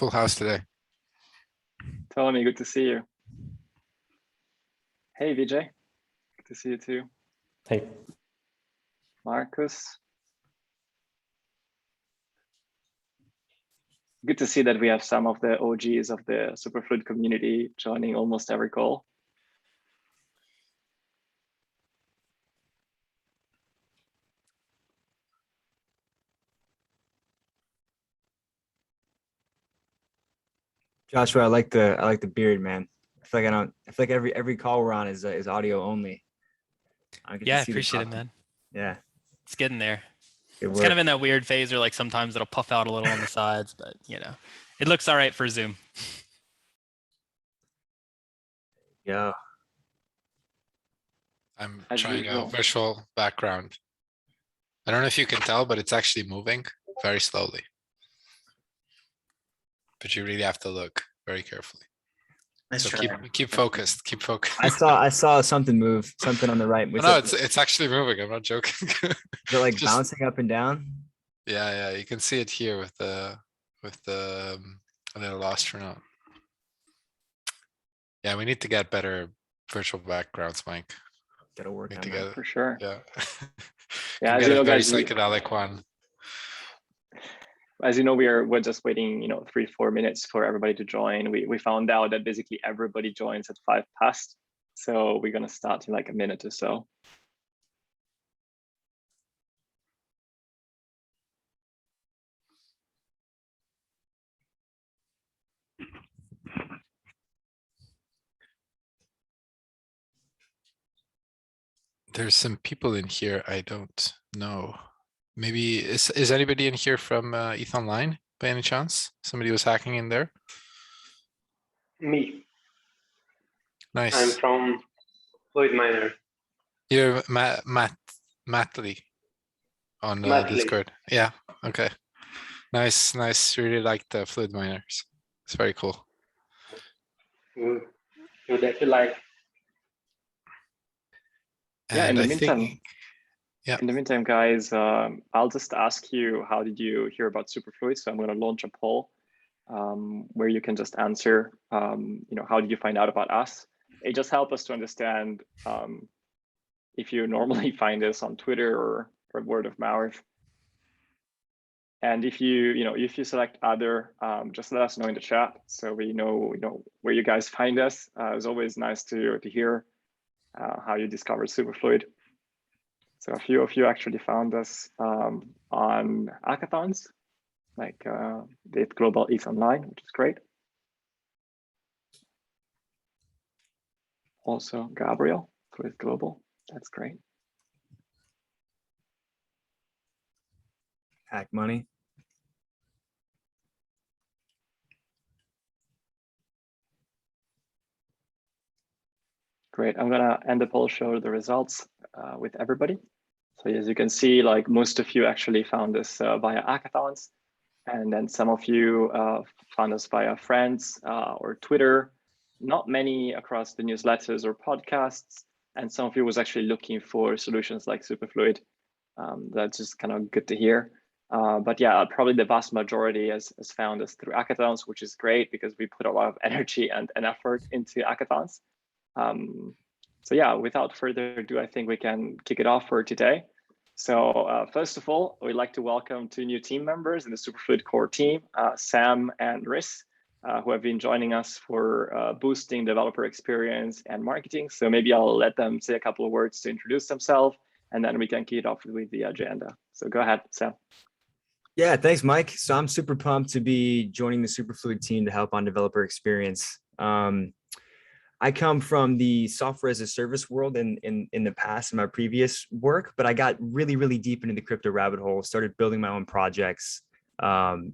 Full house today. Tony, good to see you. Hey, Vijay. Good to see you too. Hey. Marcus. Good to see that we have some of the OGs of the Superfluid community joining almost every call. Joshua, I like the beard, man. I feel like every call we're on is audio only. Yeah, I appreciate it, man. Yeah, it's getting there. It's kind of in that weird phase where like sometimes it'll puff out a little on the sides, but you know, it looks all right for Zoom. Yeah. I'm trying a virtual background. I don't know if you can tell, but it's actually moving very slowly. But you really have to look very carefully. Nice so try. keep focused. Keep focused. I saw something move, something on the right. No, it's actually moving. I'm not joking. Is it like just bouncing up and down? Yeah, you can see it here with the a little lost for now. Yeah, we need to get better virtual backgrounds, Mike. Gotta work on that for sure. Yeah. Yeah, as you know, guys, psychedelic one. As you know, we're just waiting, 3-4 minutes for everybody to join. We found out that basically everybody joins at 5 past. So we're gonna start in like a minute or so. There's some people in here I don't know. Maybe is anybody in here from ETH Online by any chance? Somebody was hacking in there? Me. Nice. I'm from Fluid Miner. You're Matt Lee on Discord. Yeah. Okay. Nice. Really like the Fluid Miners. It's very cool. Good that you like. Yeah, in the meantime, guys, I'll just ask you, how did you hear about Superfluid? So I'm going to launch a poll where you can just answer, how did you find out about us? It just helps us to understand if you normally find us on Twitter or word of mouth. And if you select other, just let us know in the chat so we know, where you guys find us. It's always nice to hear how you discovered Superfluid. So a few of you actually found us on hackathons, like the Global ETH Online, which is great. Also Gabriel with Global, that's great. Hack money. Great, I'm gonna end the poll, show the results with everybody. So as you can see, like most of you actually found us via hackathons, and then some of you found us via friends or Twitter, not many across the newsletters or podcasts, and some of you was actually looking for solutions like Superfluid. That's just kind of good to hear. But yeah, probably the vast majority has found us through hackathons, which is great because we put a lot of energy and effort into hackathons. So yeah, without further ado, I think we can kick it off for today. So first of all, we'd like to welcome 2 new team members in the Superfluid core team, Sam and Riss, who have been joining us for boosting developer experience and marketing. So maybe I'll let them say a couple of words to introduce themselves, and then we can kick it off with the agenda. So go ahead, Sam. Yeah, thanks, Mike. So I'm super pumped to be joining the Superfluid team to help on developer experience. I come from the software as a service world in the past in my previous work, but I got really deep into the crypto rabbit hole, started building my own projects,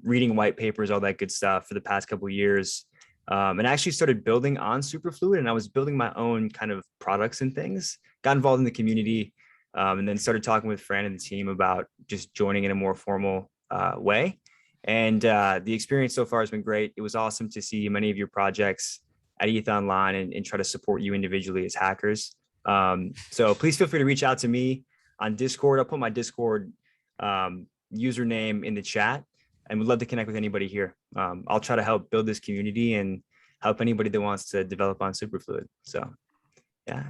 reading white papers, all that good stuff for the past couple of years. And I actually started building on Superfluid, and I was building my own kind of products and things, got involved in the community, and then started talking with Fran and the team about just joining in a more formal way. And the experience so far has been great. It was awesome to see many of your projects at ETH Online and try to support you individually as hackers. So please feel free to reach out to me on Discord. I'll put my Discord username in the chat. and would love to connect with anybody here. I'll try to help build this community and help anybody that wants to develop on Superfluid. So yeah,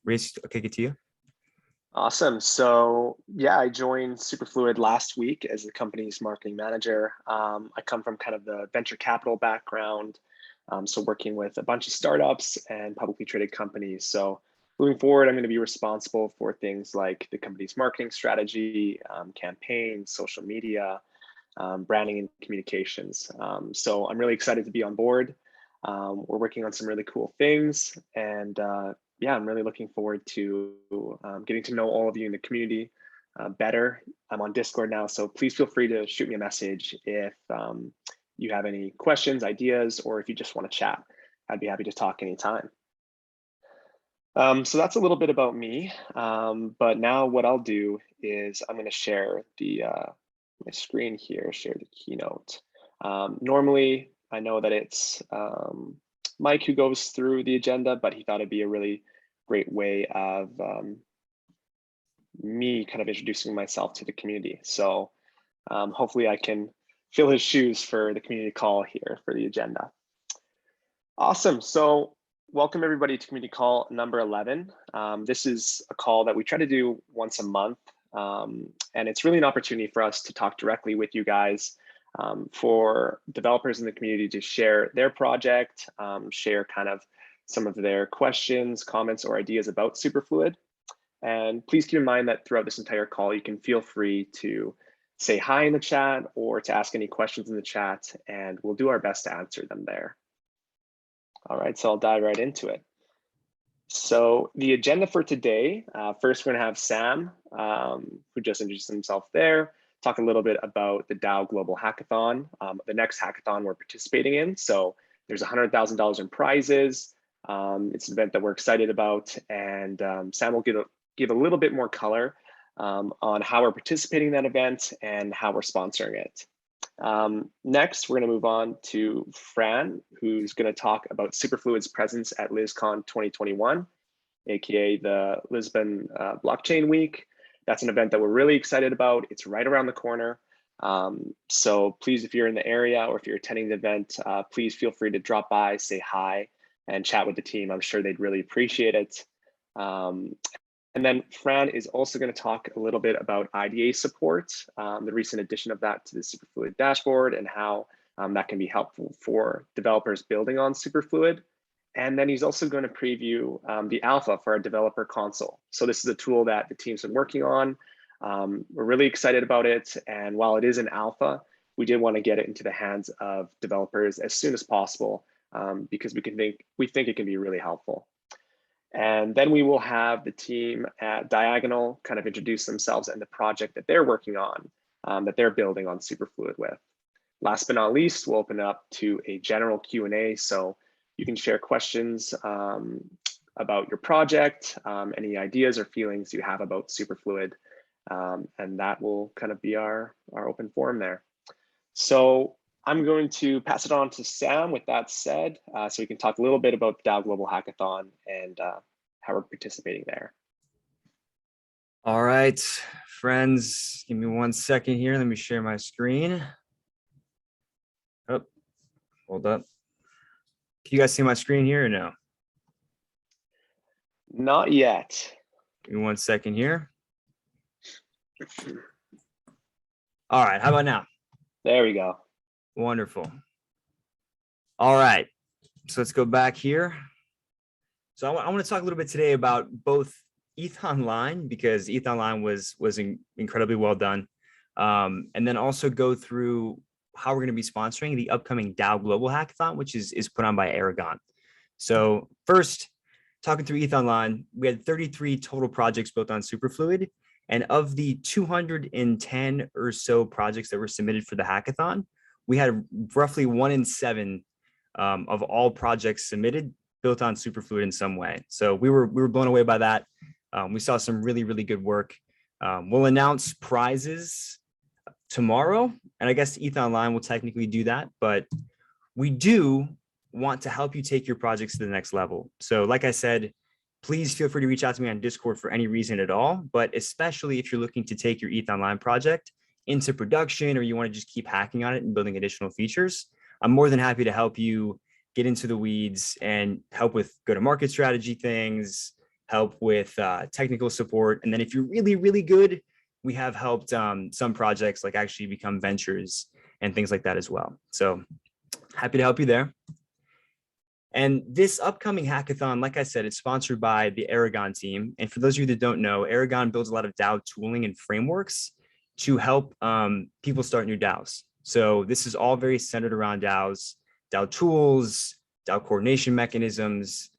Reese, I'll kick it to you. Awesome. So yeah, I joined Superfluid last week as the company's marketing manager. I come from kind of the venture capital background, so working with a bunch of startups and publicly traded companies. So moving forward, I'm going to be responsible for things like the company's marketing strategy, campaigns, social media, branding and communications. So I'm really excited to be on board. We're working on some really cool things, and yeah, I'm really looking forward to getting to know all of you in the community better. I'm on Discord now, so please feel free to shoot me a message if you have any questions, ideas, or if you just want to chat. I'd be happy to talk anytime. So that's a little bit about me, but now what I'll do is I'm going to share my screen here, share the keynote. Normally, I know that it's Mike who goes through the agenda, but he thought it'd be a really great way of me kind of introducing myself to the community. So hopefully I can fill his shoes for the community call here for the agenda. Awesome. So welcome everybody to community call number 11. This is a call that we try to do once a month. And it's really an opportunity for us to talk directly with you guys, for developers in the community to share their project, share kind of some of their questions, comments, or ideas about Superfluid. And please keep in mind that throughout this entire call, you can feel free to say hi in the chat or to ask any questions in the chat, and we'll do our best to answer them there. All right, so I'll dive right into it. So the agenda for today, first we're gonna have Sam, who just introduced himself there, talk a little bit about the DAO Global Hackathon, the next hackathon we're participating in. So there's $100,000 in prizes. It's an event that we're excited about, and Sam will give a little bit more color on how we're participating in that event and how we're sponsoring it. Next, we're going to move on to Fran, who's going to talk about Superfluid's presence at LisCon 2021, aka the Lisbon Blockchain Week. That's an event that we're really excited about. It's right around the corner. So please, if you're in the area or if you're attending the event, please feel free to drop by, say hi, and chat with the team. I'm sure they'd really appreciate it. And then Fran is also going to talk a little bit about IDA support, the recent addition of that to the Superfluid dashboard, and how that can be helpful for developers building on Superfluid. And then he's also going to preview the alpha for our developer console. So this is a tool that the team's been working on. We're really excited about it. And while it is an alpha, we did want to get it into the hands of developers as soon as possible, because we think it can be really helpful. And then we will have the team at Diagonal kind of introduce themselves and the project that they're working on, that they're building on Superfluid with. Last but not least, we'll open up to a general Q&A. So you can share questions about your project, any ideas or feelings you have about Superfluid, and that will kind of be our open forum there. So I'm going to pass it on to Sam with that said, so we can talk a little bit about the DAO Global Hackathon and how we're participating there. All right, friends, give me 1 second here. Let me share my screen. Oh, hold up. Can you guys see my screen here or no? Not yet. Give me 1 second here. All right, how about now? There we go. Wonderful. All right, so let's go back here. So I want to talk a little bit today about both ETH Online, because ETH Online was incredibly well done, and then also go through how we're going to be sponsoring the upcoming DAO Global Hackathon, which is put on by Aragon. So first, talking through ETH Online, we had 33 total projects built on Superfluid, and of the 210 or so projects that were submitted for the hackathon, we had roughly 1 in 7 of all projects submitted built on Superfluid in some way. So we were blown away by that. We saw some really good work. We'll announce prizes tomorrow, and I guess ETH Online will technically do that, but we do want to help you take your projects to the next level. So like I said, please feel free to reach out to me on Discord for any reason at all, but especially if you're looking to take your ETH Online project into production, or you want to just keep hacking on it and building additional features, I'm more than happy to help you get into the weeds and help with go-to-market strategy things, help with technical support. And then if you're really, really good, we have helped some projects like actually become ventures and things like that as well. So happy to help you there. And this upcoming hackathon, like I said, it's sponsored by the Aragon team. And for those of you that don't know, Aragon builds a lot of DAO tooling and frameworks to help people start new DAOs. So this is all very centered around DAOs, DAO tools, DAO coordination mechanisms.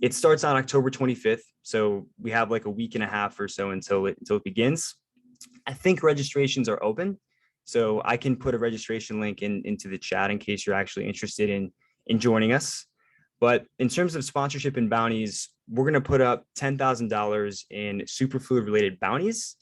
It starts on October 25th. So we have like a week and a half or so until it begins. I think registrations are open. So I can put a registration link into the chat in case you're actually interested in joining us. But in terms of sponsorship and bounties, we're going to put up $10,000 in Superfluid related bounties.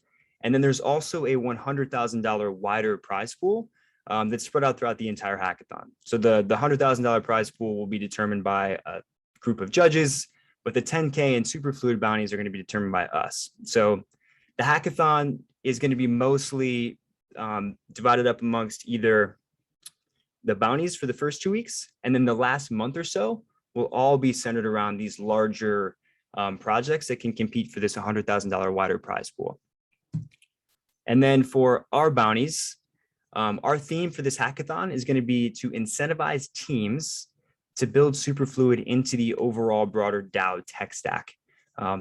And then there's also a $100,000 wider prize pool that's spread out throughout the entire hackathon. So the $100,000 prize pool will be determined by a group of judges, but the 10K and Superfluid bounties are going to be determined by us. So the hackathon is going to be mostly divided up amongst either the bounties for the first 2 weeks, and then the last month or so will all be centered around these larger projects that can compete for this $100,000 wider prize pool. And then for our bounties, our theme for this hackathon is going to be to incentivize teams to build Superfluid into the overall broader DAO tech stack.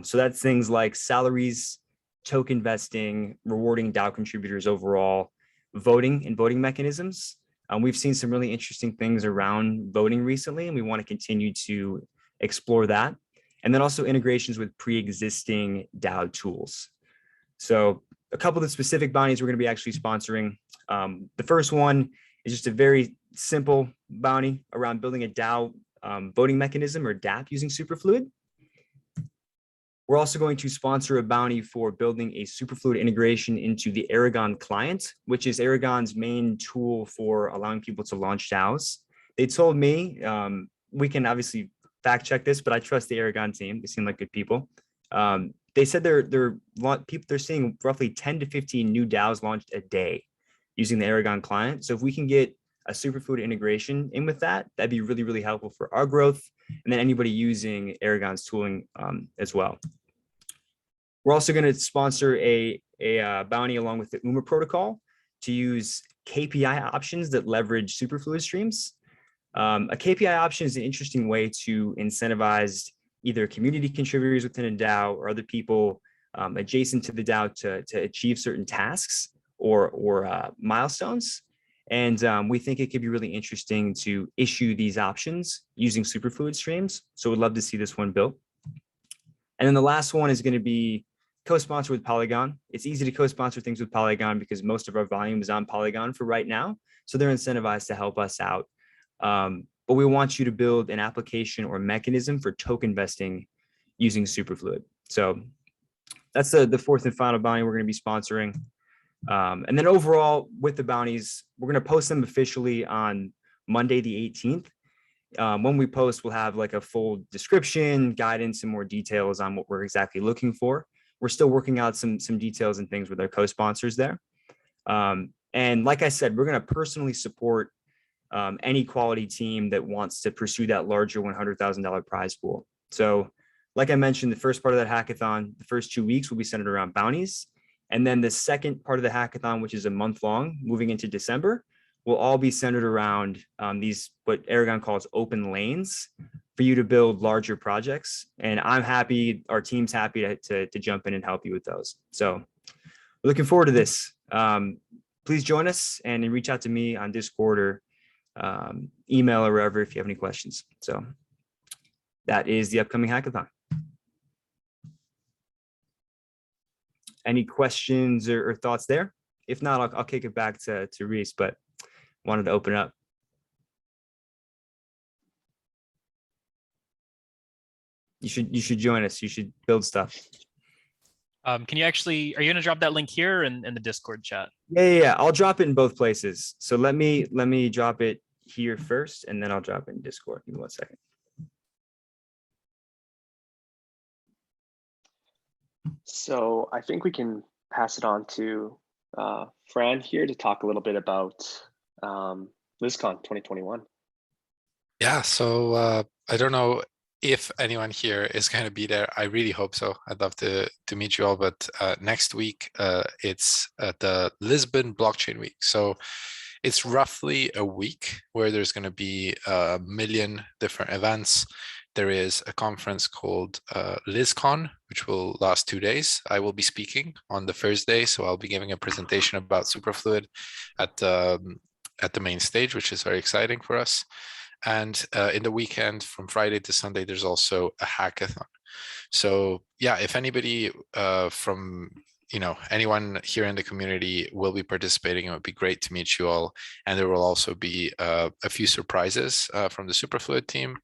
So that's things like salaries, token vesting, rewarding DAO contributors overall, voting and voting mechanisms. We've seen some really interesting things around voting recently, and we want to continue to explore that. And then also integrations with pre-existing DAO tools. So a couple of the specific bounties we're going to be actually sponsoring. The first one is just a very simple bounty around building a DAO voting mechanism or DApp using Superfluid. We're also going to sponsor a bounty for building a Superfluid integration into the Aragon client, which is Aragon's main tool for allowing people to launch DAOs. They told me, we can obviously fact check this, but I trust the Aragon team. They seem like good people. They said they're seeing roughly 10 to 15 new DAOs launched a day using the Aragon client. So if we can get a Superfluid integration in with that, that'd be really, really helpful for our growth. And then anybody using Aragon's tooling as well. We're also going to sponsor a bounty along with the UMA protocol to use KPI options that leverage Superfluid streams. A KPI option is an interesting way to incentivize either community contributors within a DAO or other people adjacent to the DAO to achieve certain tasks or milestones. And we think it could be really interesting to issue these options using Superfluid streams. So we'd love to see this one built. And then the last one is going to be co-sponsor with Polygon. It's easy to co-sponsor things with Polygon because most of our volume is on Polygon for right now. So they're incentivized to help us out. But we want you to build an application or mechanism for token vesting using Superfluid. So that's the fourth and final bounty we're going to be sponsoring. And then overall with the bounties, we're going to post them officially on Monday, the 18th. When we post, we'll have like a full description, guidance, and more details on what we're exactly looking for. We're still working out some details and things with our co-sponsors there. And like I said, we're going to personally support any quality team that wants to pursue that larger $100,000 prize pool. So like I mentioned, the first part of that hackathon, the first 2 weeks will be centered around bounties. And then the second part of the hackathon, which is a month long, moving into December, will all be centered around these, what Aragon calls open lanes, for you to build larger projects. And I'm happy, our team's happy to jump in and help you with those. So we're looking forward to this. Please join us and reach out to me on Discord or email or wherever if you have any questions. So that is the upcoming hackathon. Any questions or thoughts there? If not, I'll kick it back to Reese, but wanted to open up. You should join us. You should build stuff. Can you actually, are you going to drop that link here in the Discord chat? Yeah. I'll drop it in both places. So let me drop it here first, and then I'll drop it in Discord. Give me 1 second. So I think we can pass it on to Fran here to talk a little bit about LisCon 2021. Yeah, so I don't know if anyone here is going to be there. I really hope so. I'd love to meet you all. But next week, it's the Lisbon Blockchain Week. So it's roughly a week where there's going to be a million different events. There is a conference called LisCon, which will last 2 days. I will be speaking on the first day, so I'll be giving a presentation about Superfluid at the main stage, which is very exciting for us. And in the weekend from Friday to Sunday, there's also a hackathon. So yeah, if anybody from anyone here in the community will be participating, it would be great to meet you all. And there will also be a few surprises from the Superfluid team.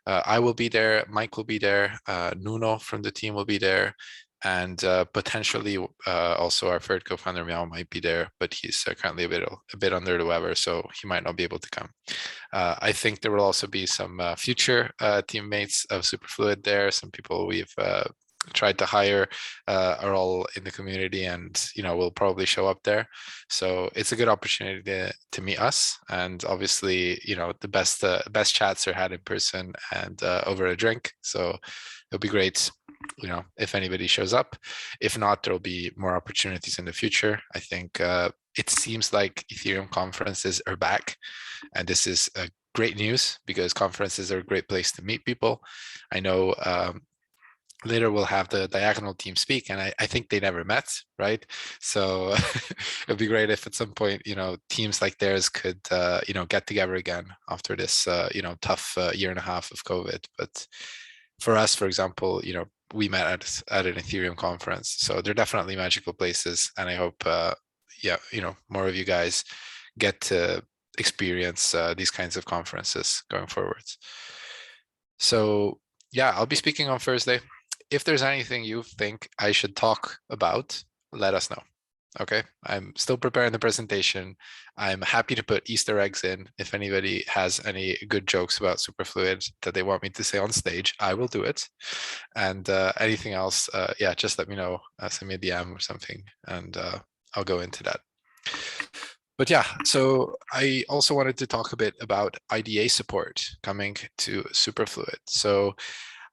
I will be there, Mike will be there, Nuno from the team will be there, and potentially also our third co-founder Meow might be there, but he's currently a bit under the weather, so he might not be able to come. I think there will also be some future teammates of Superfluid there. Some people we've tried to hire are all in the community, and will probably show up there. So it's a good opportunity to meet us. And obviously, the best chats are had in person and over a drink. So it'll be great, if anybody shows up. If not, there'll be more opportunities in the future. I think it seems like Ethereum conferences are back, and this is great news because conferences are a great place to meet people. I know later we'll have the Diagonal team speak, and I think they never met, right? So it'd be great if at some point, teams like theirs could, get together again after this, tough year and a half of COVID. But for us, for example, we met at an Ethereum conference. So they're definitely magical places. And I hope, more of you guys get to experience these kinds of conferences going forwards. So yeah, I'll be speaking on Thursday. If there's anything you think I should talk about, let us know. Okay, I'm still preparing the presentation. I'm happy to put Easter eggs in. If anybody has any good jokes about Superfluid that they want me to say on stage, I will do it. And anything else, just let me know. Send me a DM or something, and I'll go into that. But yeah, so I also wanted to talk a bit about IDA support coming to Superfluid. So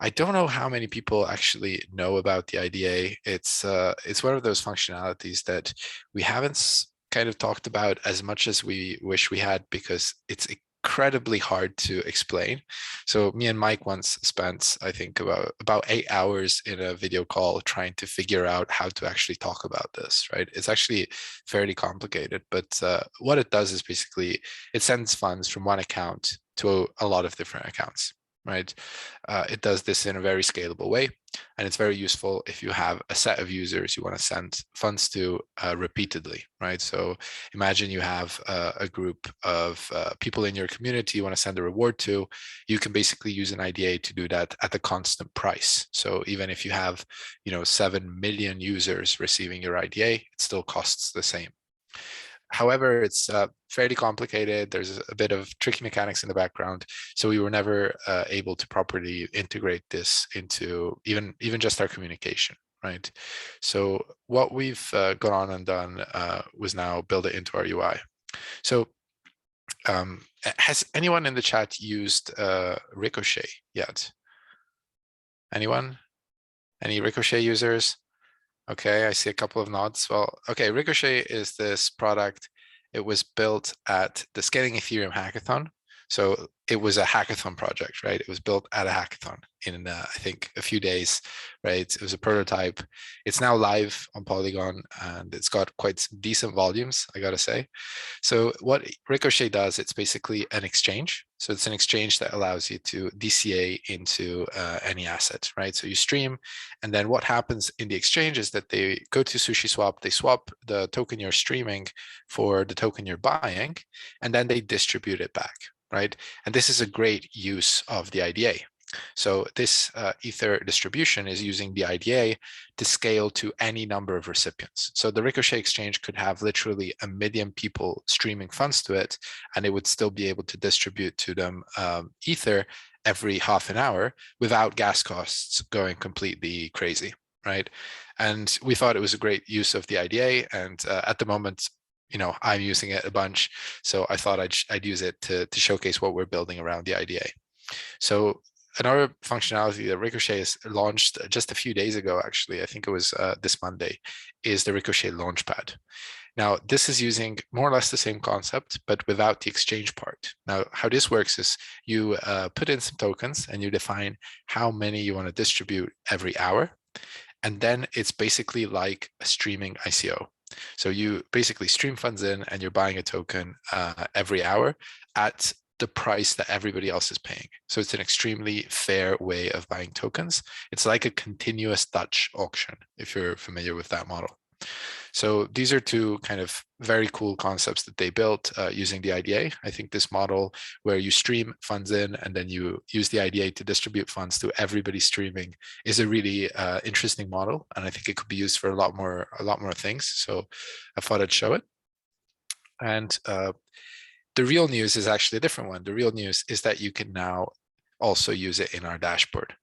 I don't know how many people actually know about the IDA. It's one of those functionalities that we haven't kind of talked about as much as we wish we had, because it's incredibly hard to explain. So me and Mike once spent, I think, about 8 hours in a video call trying to figure out how to actually talk about this, right? It's actually fairly complicated, but what it does is basically it sends funds from one account to a lot of different accounts. Right? It does this in a very scalable way, and it's very useful if you have a set of users you want to send funds to repeatedly, right? So imagine you have a group of people in your community you want to send a reward to. You can basically use an IDA to do that at a constant price. So even if you have 7 million users receiving your IDA, it still costs the same. However, it's fairly complicated. There's a bit of tricky mechanics in the background. So we were never able to properly integrate this into even just our communication, right? So what we've gone on and done was now build it into our UI. So has anyone in the chat used Ricochet yet? Anyone? Any Ricochet users? Okay, I see a couple of nods. Well, okay, Ricochet is this product. It was built at the Scaling Ethereum Hackathon. So it was a hackathon project, right? It was built at a hackathon in, I think, a few days, right? It was a prototype. It's now live on Polygon, and it's got quite some decent volumes, I gotta say. So what Ricochet does, it's basically an exchange. So it's an exchange that allows you to DCA into any asset, right? So you stream, and then what happens in the exchange is that they go to SushiSwap, they swap the token you're streaming for the token you're buying, and then they distribute it back, right? And this is a great use of the IDA. So this Ether distribution is using the IDA to scale to any number of recipients. So the Ricochet exchange could have literally 1 million people streaming funds to it, and it would still be able to distribute to them Ether every half an hour without gas costs going completely crazy, right? And we thought it was a great use of the IDA. And at the moment, I'm using it a bunch. So I thought I'd use it to showcase what we're building around the IDA. So another functionality that Ricochet has launched just a few days ago, actually, I think it was this Monday, is the Ricochet Launchpad. Now, this is using more or less the same concept, but without the exchange part. Now, how this works is you put in some tokens and you define how many you want to distribute every hour. And then it's basically like a streaming ICO. So you basically stream funds in and you're buying a token every hour at the price that everybody else is paying. So it's an extremely fair way of buying tokens. It's like a continuous Dutch auction, if you're familiar with that model. So these are two kind of very cool concepts that they built using the IDA. I think this model where you stream funds in and then you use the IDA to distribute funds to everybody streaming is a really interesting model, and I think it could be used for a lot more things. So I thought I'd show it. And the real news is actually a different one. The real news is that you can now also use it in our dashboard.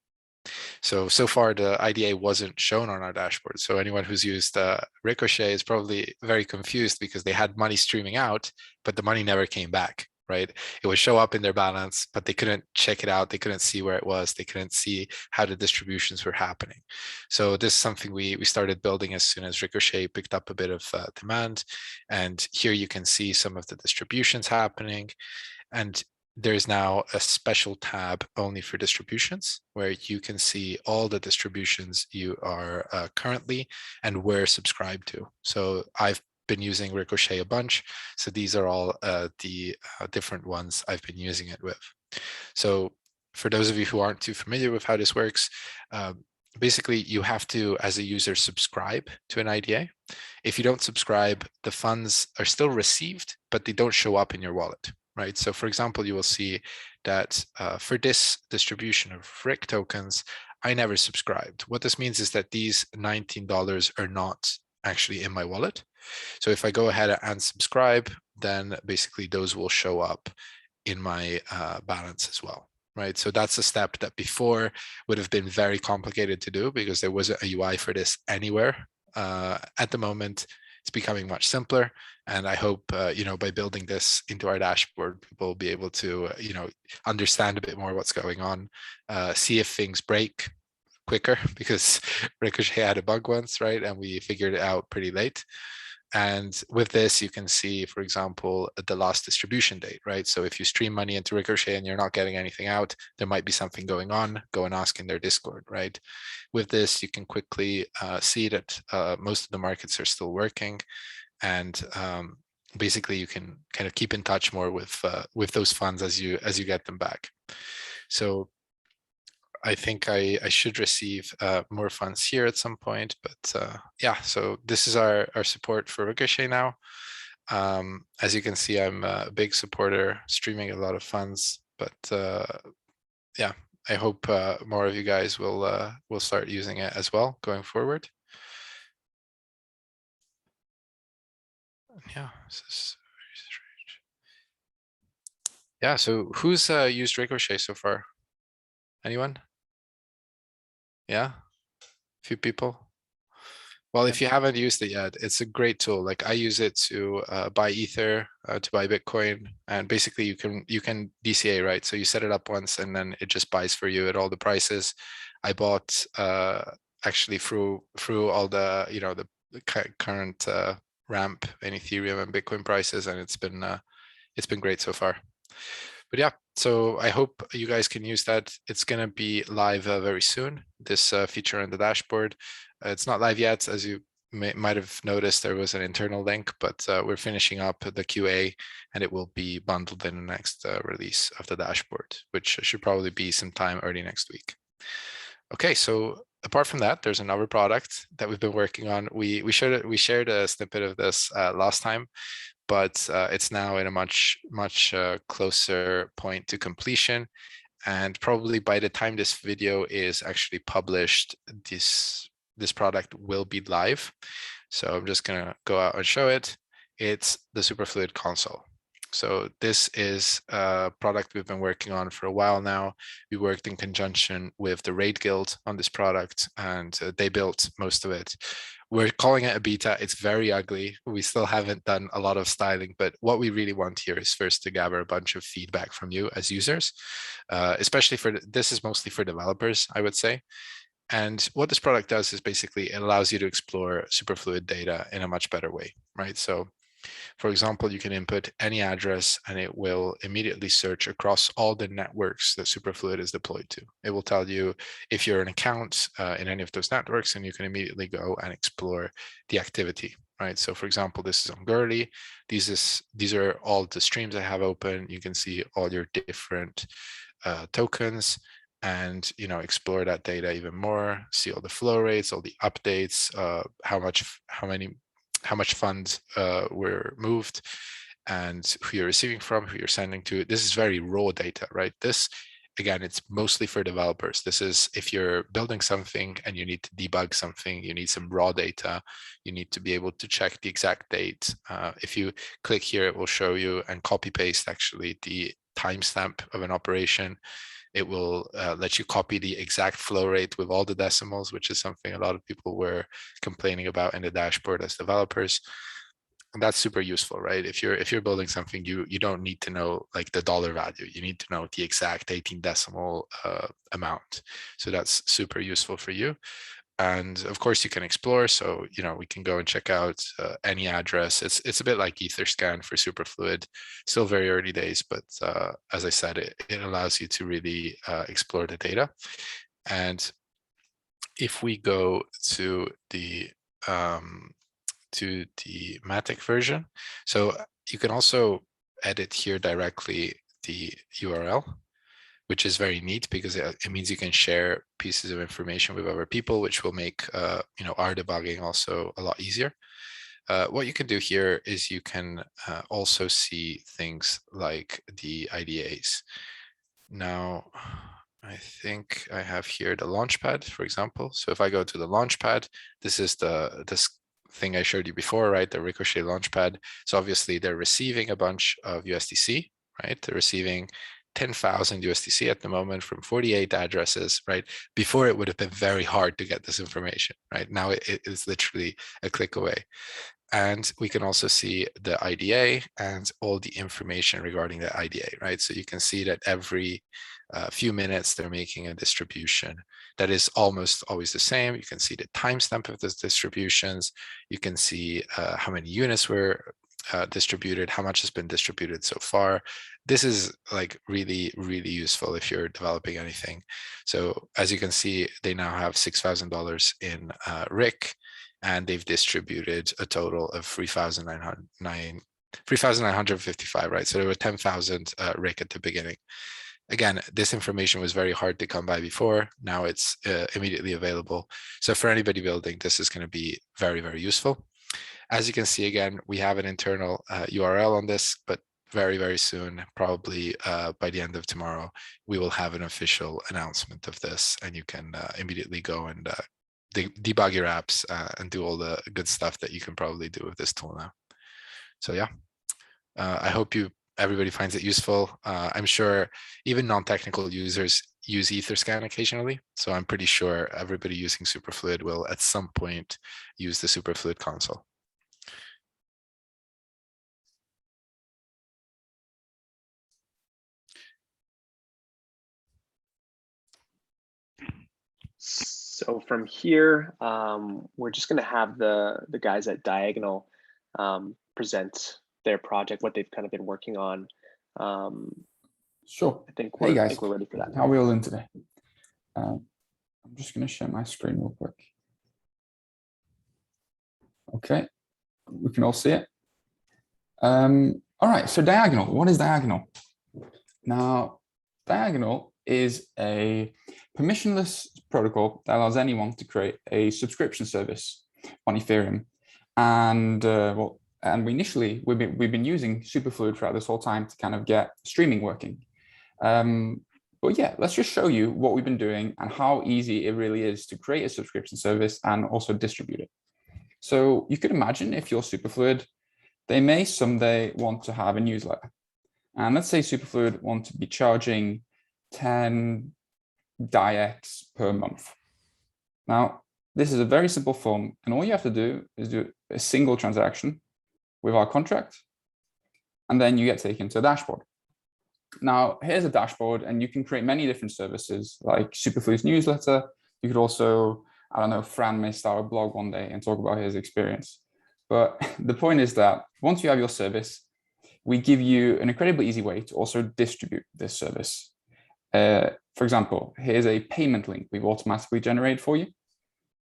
So far the IDA wasn't shown on our dashboard. So anyone who's used Ricochet is probably very confused because they had money streaming out, but the money never came back, right? It would show up in their balance, but they couldn't check it out. They couldn't see where it was. They couldn't see how the distributions were happening. So this is something we started building as soon as Ricochet picked up a bit of demand. And here you can see some of the distributions happening. And there's now a special tab only for distributions where you can see all the distributions you are currently and where subscribed to. So I've been using Ricochet a bunch. So these are all the different ones I've been using it with. So for those of you who aren't too familiar with how this works, basically you have to, as a user, subscribe to an IDA. If you don't subscribe, the funds are still received, but they don't show up in your wallet. Right. So for example, you will see that for this distribution of RIC tokens, I never subscribed. What this means is that these $19 are not actually in my wallet. So if I go ahead and subscribe, then basically those will show up in my balance as well. Right. So that's a step that before would have been very complicated to do because there wasn't a UI for this anywhere. At the moment, it's becoming much simpler. And I hope, by building this into our dashboard, people will be able to, understand a bit more what's going on, see if things break quicker because Ricochet had a bug once, right? And we figured it out pretty late. And with this, you can see, for example, the last distribution date, right? So if you stream money into Ricochet and you're not getting anything out, there might be something going on, go and ask in their Discord, right? With this, you can quickly see that most of the markets are still working. And basically you can kind of keep in touch more with those funds as you get them back. So I think I should receive more funds here at some point, but yeah, so this is our support for Ricochet now. As you can see, I'm a big supporter, streaming a lot of funds, but yeah, I hope more of you guys will start using it as well going forward. Yeah, this is very strange. Yeah, so who's used Ricochet so far? Anyone? Yeah, a few people. Well, if you haven't used it yet, it's a great tool. Like I use it to buy Ether, to buy Bitcoin, and basically you can DCA, right? So you set it up once and then it just buys for you at all the prices. I bought actually through all the the current ramp in Ethereum and Bitcoin prices, and it's been great so far. But yeah, so I hope you guys can use that. It's going to be live very soon, this feature in the dashboard. It's not live yet, as you might have noticed. There was an internal link, but we're finishing up the QA, and it will be bundled in the next release of the dashboard, which should probably be sometime early next week. Okay, so apart from that, there's another product that we've been working on. We shared a snippet of this last time, but it's now in a much closer point to completion. And probably by the time this video is actually published, this product will be live. So I'm just gonna go out and show it. It's the Superfluid console. So this is a product we've been working on for a while now. We worked in conjunction with the Raid Guild on this product, and they built most of it. We're calling it a beta. It's very ugly. We still haven't done a lot of styling, but what we really want here is first to gather a bunch of feedback from you as users, especially this is mostly for developers, I would say. And what this product does is basically it allows you to explore Superfluid data in a much better way, right? So for example, you can input any address and it will immediately search across all the networks that Superfluid is deployed to. It will tell you if you're an account in any of those networks, and you can immediately go and explore the activity, right? So for example, this is on Gurley. These are all the streams I have open. You can see all your different tokens, and explore that data even more, see all the flow rates, all the updates, how much funds were moved, and who you're receiving from, who you're sending to. This is very raw data, right? This, again, it's mostly for developers. This is if you're building something and you need to debug something, you need some raw data, you need to be able to check the exact date. If you click here, it will show you and copy paste actually the timestamp of an operation. It will let you copy the exact flow rate with all the decimals, which is something a lot of people were complaining about in the dashboard as developers. And that's super useful, right? If you're building something, you don't need to know like the dollar value. You need to know the exact 18 decimal amount. So that's super useful for you. And of course you can explore. So, we can go and check out any address. It's a bit like Etherscan for Superfluid, still very early days, but as I said, it allows you to really explore the data. And if we go to the Matic version, so you can also edit here directly the URL, which is very neat because it means you can share pieces of information with other people, which will make our debugging also a lot easier. What you can do here is you can also see things like the IDAs. Now, I think I have here the Launchpad, for example. So if I go to the Launchpad, this is this thing I showed you before, right? The Ricochet Launchpad. So obviously they're receiving a bunch of USDC, right? They're receiving 10,000 USDC at the moment from 48 addresses, right? Before it would have been very hard to get this information, right? Now it is literally a click away. And we can also see the IDA and all the information regarding the IDA, right? So you can see that every few minutes they're making a distribution that is almost always the same. You can see the timestamp of those distributions. You can see how many units were distributed, how much has been distributed so far. This is like really, really useful if you're developing anything. So as you can see, they now have $6,000 in RIC, and they've distributed a total of 3,955, right? So there were 10,000 RIC at the beginning. Again, this information was very hard to come by before. Now it's immediately available. So for anybody building, this is going to be very, very useful. As you can see, again, we have an internal URL on this, but very, very soon, probably by the end of tomorrow, we will have an official announcement of this, and you can immediately go and debug your apps and do all the good stuff that you can probably do with this tool now. So yeah, I hope everybody finds it useful. I'm sure even non-technical users use Etherscan occasionally. So I'm pretty sure everybody using Superfluid will at some point use the Superfluid console. So from here, we're just going to have the guys at Diagonal present their project, what they've kind of been working on. Sure. I think hey guys, we're ready for that. How are we all doing today? I'm just going to share my screen real quick. Okay, we can all see it. All right, so Diagonal, what is Diagonal? Now, Diagonal is a permissionless protocol that allows anyone to create a subscription service on Ethereum. And we've been using Superfluid throughout this whole time to kind of get streaming working. But yeah, let's just show you what we've been doing and how easy it really is to create a subscription service and also distribute it. So you could imagine if you're Superfluid, they may someday want to have a newsletter. And let's say Superfluid want to be charging 10 DAI-X per month. Now, this is a very simple form, and all you have to do is do a single transaction with our contract, and then you get taken to a dashboard. Now, here's a dashboard, and you can create many different services like Superfluid's newsletter. You could also, I don't know, Fran may start a blog one day and talk about his experience. But the point is that once you have your service, we give you an incredibly easy way to also distribute this service. For example, here's a payment link we've automatically generated for you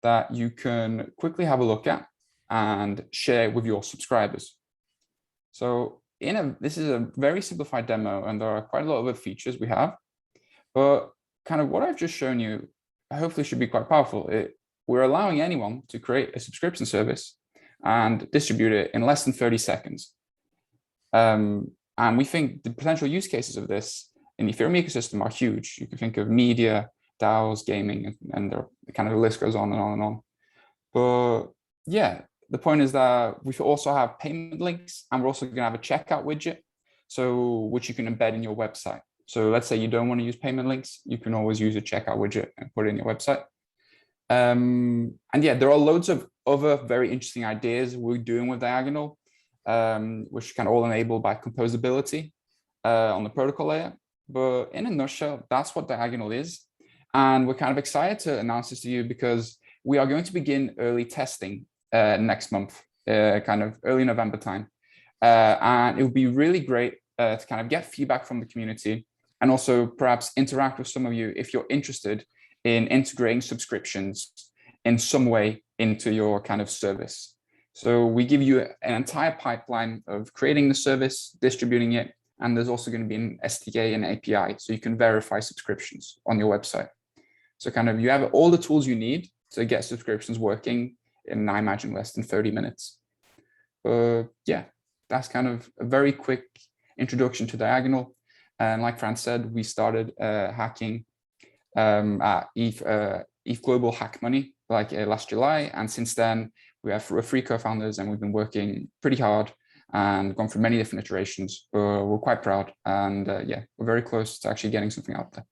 that you can quickly have a look at and share with your subscribers. So this is a very simplified demo, and there are quite a lot of other features we have, but kind of what I've just shown you hopefully should be quite powerful. We're allowing anyone to create a subscription service and distribute it in less than 30 seconds. And we think the potential use cases of this in the Ethereum ecosystem are huge. You can think of media, DAOs, gaming, and the kind of the list goes on and on and on. But yeah, the point is that we also have payment links, and we're also going to have a checkout widget, which you can embed in your website. So let's say you don't want to use payment links, you can always use a checkout widget and put it in your website. And yeah, there are loads of other very interesting ideas we're doing with Diagonal, which can all enabled by composability on the protocol layer. But in a nutshell, that's what Diagonal is. And we're kind of excited to announce this to you because we are going to begin early testing next month, kind of early November time. And it would be really great to kind of get feedback from the community and also perhaps interact with some of you if you're interested in integrating subscriptions in some way into your kind of service. So we give you an entire pipeline of creating the service, distributing it, and there's also going to be an SDK and API so you can verify subscriptions on your website. So kind of you have all the tools you need to get subscriptions working in, I imagine, less than 30 minutes. Yeah, that's kind of a very quick introduction to Diagonal. And like Fran said, we started hacking at ETH Global Hack Money last July. And since then, we're 3 co-founders, and we've been working pretty hard and gone through many different iterations. We're quite proud. And yeah, we're very close to actually getting something out there.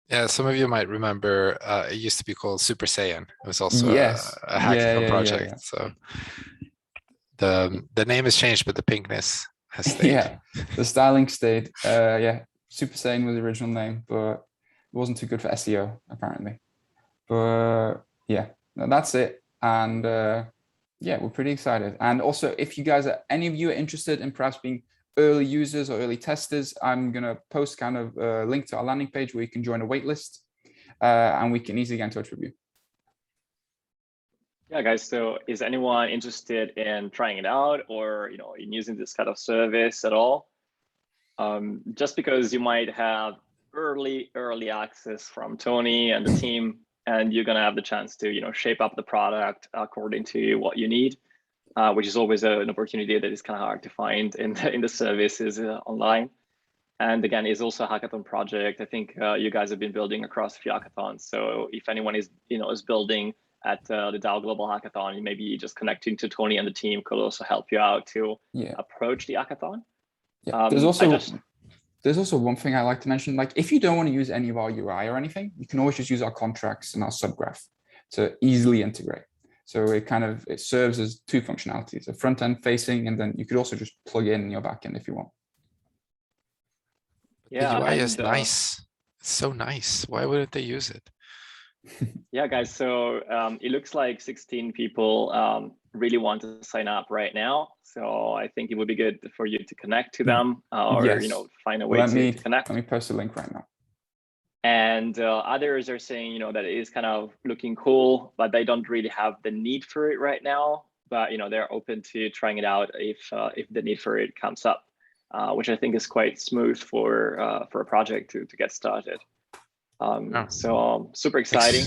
Yeah, some of you might remember it used to be called Super Saiyan. It was also a hackathon project. So the name has changed, but the pinkness has stayed. Yeah, the styling stayed. Yeah, Super Saiyan was the original name, but it wasn't too good for SEO apparently. But yeah, that's it. And yeah, we're pretty excited. And also, if you guys any of you are interested in perhaps being early users or early testers, I'm going to post kind of a link to our landing page where you can join a waitlist, and we can easily get in touch with you. Yeah, guys. So is anyone interested in trying it out or, in using this kind of service at all? Just because you might have early access from Tony and the team, and you're going to have the chance to, shape up the product according to what you need. Which is always an opportunity that is kind of hard to find in the services online. And again, it's also a hackathon project. I think you guys have been building across a few hackathons. So if anyone is building at the DAO Global Hackathon, maybe just connecting to Tony and the team could also help you out to approach the hackathon. Yeah. There's also one thing I like to mention. Like, if you don't want to use any of our UI or anything, you can always just use our contracts and our subgraph to easily integrate. So it serves as 2 functionalities, a front end facing, and then you could also just plug in your backend if you want. Yeah, the UI is nice. It's so nice. Why wouldn't they use it? Yeah, guys. So it looks like 16 people really want to sign up right now. So I think it would be good for you to connect to them or find a way to connect. Let me post a link right now. And others are saying, that it is kind of looking cool, but they don't really have the need for it right now. But they're open to trying it out if the need for it comes up, which I think is quite smooth for a project to get started. So super exciting.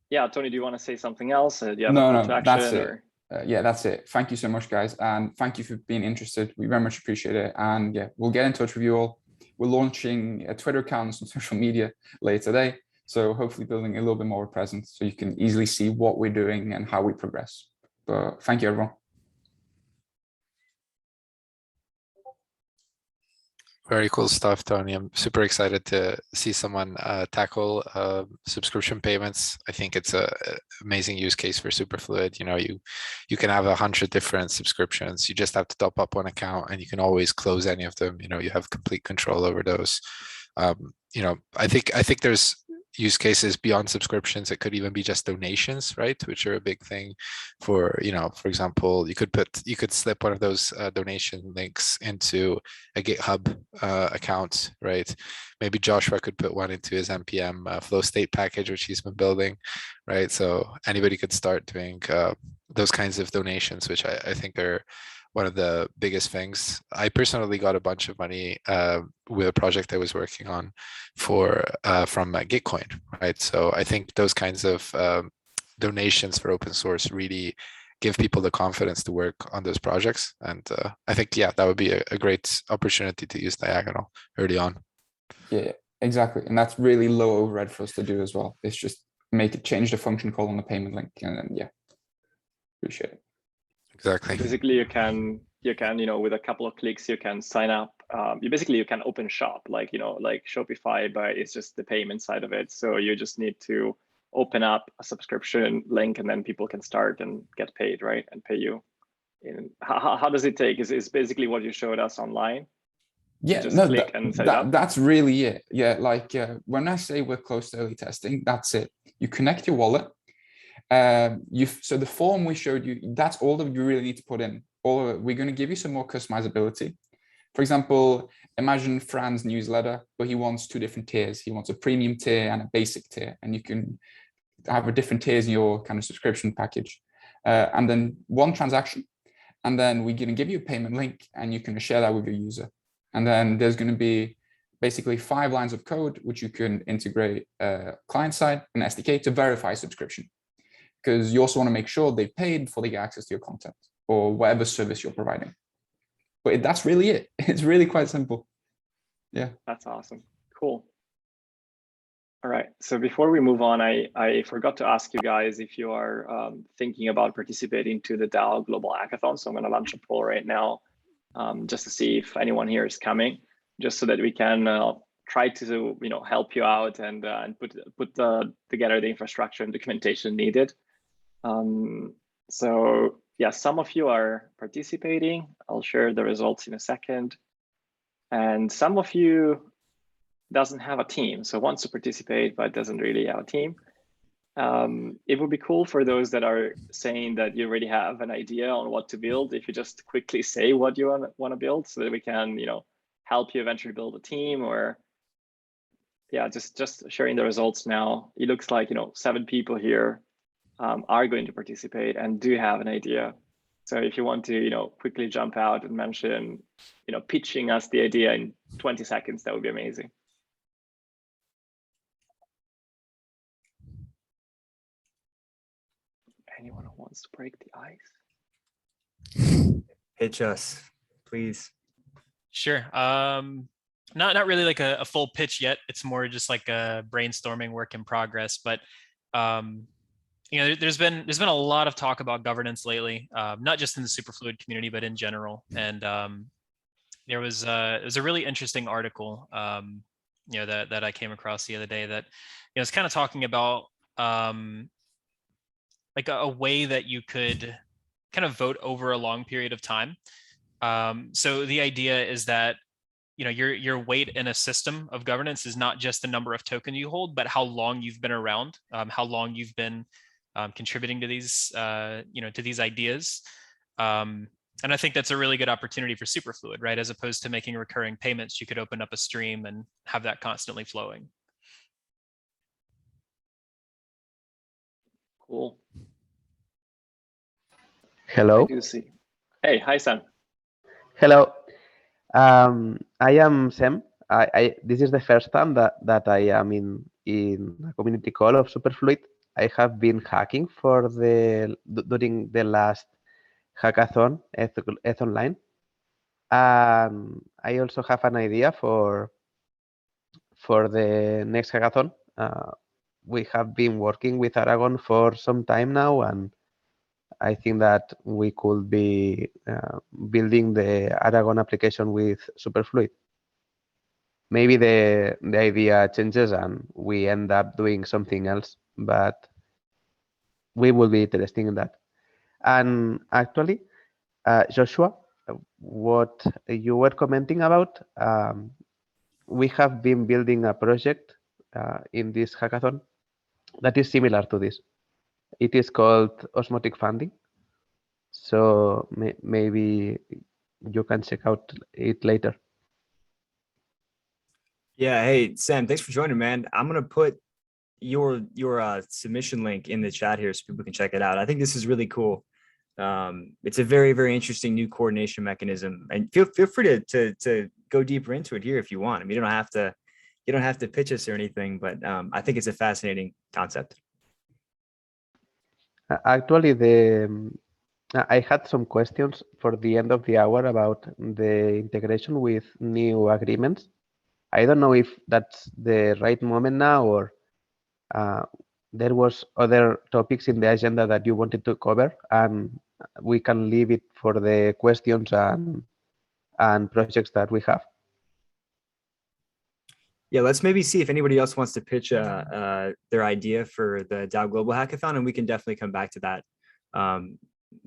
Yeah, Tony, do you want to say something else? Do you have a call to action? That's it. Yeah, that's it. Thank you so much, guys, and thank you for being interested. We very much appreciate it. And yeah, we'll get in touch with you all. We're launching a Twitter account and some social media later today. So hopefully building a little bit more presence so you can easily see what we're doing and how we progress. But thank you, everyone. Very cool stuff, Tony. I'm super excited to see someone tackle subscription payments. I think it's a amazing use case for Superfluid. You know, you can have 100 different subscriptions. You just have to top up one account, and you can always close any of them. You know, you have complete control over those. You know, I think there's use cases beyond subscriptions. It could even be just donations, right? Which are a big thing for, you know, for example, you could slip one of those donation links into a GitHub account, right? Maybe Joshua could put one into his npm flow state package, which he's been building, right? So anybody could start doing those kinds of donations, which I think are one of the biggest things. I personally got a bunch of money with a project I was working on for from Gitcoin, right? So I think those kinds of donations for open source really give people the confidence to work on those projects. And I think, yeah, that would be a great opportunity to use Diagonal early on. Yeah, exactly. And that's really low overhead for us to do as well. It's just change the function call on the payment link, and then, yeah, appreciate it. Exactly. Basically, you can, you know, with a couple of clicks, you can sign up. You can open shop, like, you know, like Shopify, but it's just the payment side of it. So you just need to open up a subscription link, and then people can start and get paid, right? And pay you. And how does it take? Is basically what you showed us online? Yeah, just no, click and set it up? That's really it. Yeah, like when I say we're close to early testing, that's it. You connect your wallet. So the form we showed you, that's all that you really need to put in. Or we're going to give you some more customizability. For example, imagine Fran's newsletter, but he wants two different tiers. He wants a premium tier and a basic tier, and you can have a different tiers in your kind of subscription package. And then one transaction, and then we're going to give you a payment link, and you can share that with your user. And then there's going to be basically 5 lines of code, which you can integrate client side and SDK to verify subscription. Because you also want to make sure they paid before they get access to your content or whatever service you're providing. But that's really it. It's really quite simple. Yeah. That's awesome. Cool. All right. So before we move on, I forgot to ask you guys if you are thinking about participating to the DAO Global Hackathon. So I'm going to launch a poll right now just to see if anyone here is coming, just so that we can try to, you know, help you out and put together the infrastructure and documentation needed. So yeah, some of you are participating. I'll share the results in a second. And some of you doesn't have a team, so wants to participate, but doesn't really have a team. It would be cool for those that are saying that you already have an idea on what to build, if you just quickly say what you want to build, so that we can, you know, help you eventually build a team. Or yeah, just sharing the results now. It looks like, you know, 7 people here are going to participate and do have an idea. So if you want to, you know, quickly jump out and mention, you know, pitching us the idea in 20 seconds, that would be amazing. Anyone who wants to break the ice? Pitch us, please. Sure. Not really like a full pitch yet. It's more just like a brainstorming work in progress. But you know, there's been a lot of talk about governance lately, not just in the Superfluid community, but in general. And there was a really interesting article, you know, that I came across the other day that, you know, it's kind of talking about like a way that you could kind of vote over a long period of time. So the idea is that, you know, your weight in a system of governance is not just the number of tokens you hold, but how long you've been around, how long you've been contributing to these, you know, to these ideas. And I think that's a really good opportunity for Superfluid, right? As opposed to making recurring payments, you could open up a stream and have that constantly flowing. Cool. Hello. I do see. Hey, hi, Sam. Hello. I am Sam. This is the first time that I am in a community call of Superfluid. I have been hacking during the last hackathon, ETH Online. I also have an idea for the next hackathon. We have been working with Aragon for some time now, and I think that we could be building the Aragon application with Superfluid. maybe the idea changes and we end up doing something else, but we will be interested in that. And actually, Joshua, what you were commenting about, we have been building a project in this hackathon that is similar to this. It is called osmotic funding. So maybe you can check out it later. Yeah. Hey, Sam, thanks for joining, man. I'm going to put your submission link in the chat here so people can check it out. I think this is really cool. It's a very, very interesting new coordination mechanism, and feel free to go deeper into it here if you want. I mean, you don't have to pitch us or anything, but I think it's a fascinating concept. Actually, I had some questions for the end of the hour about the integration with new agreements. I don't know if that's the right moment now, or there was other topics in the agenda that you wanted to cover, and we can leave it for the questions and projects that we have. Yeah, let's maybe see if anybody else wants to pitch their idea for the DAO Global Hackathon, and we can definitely come back to that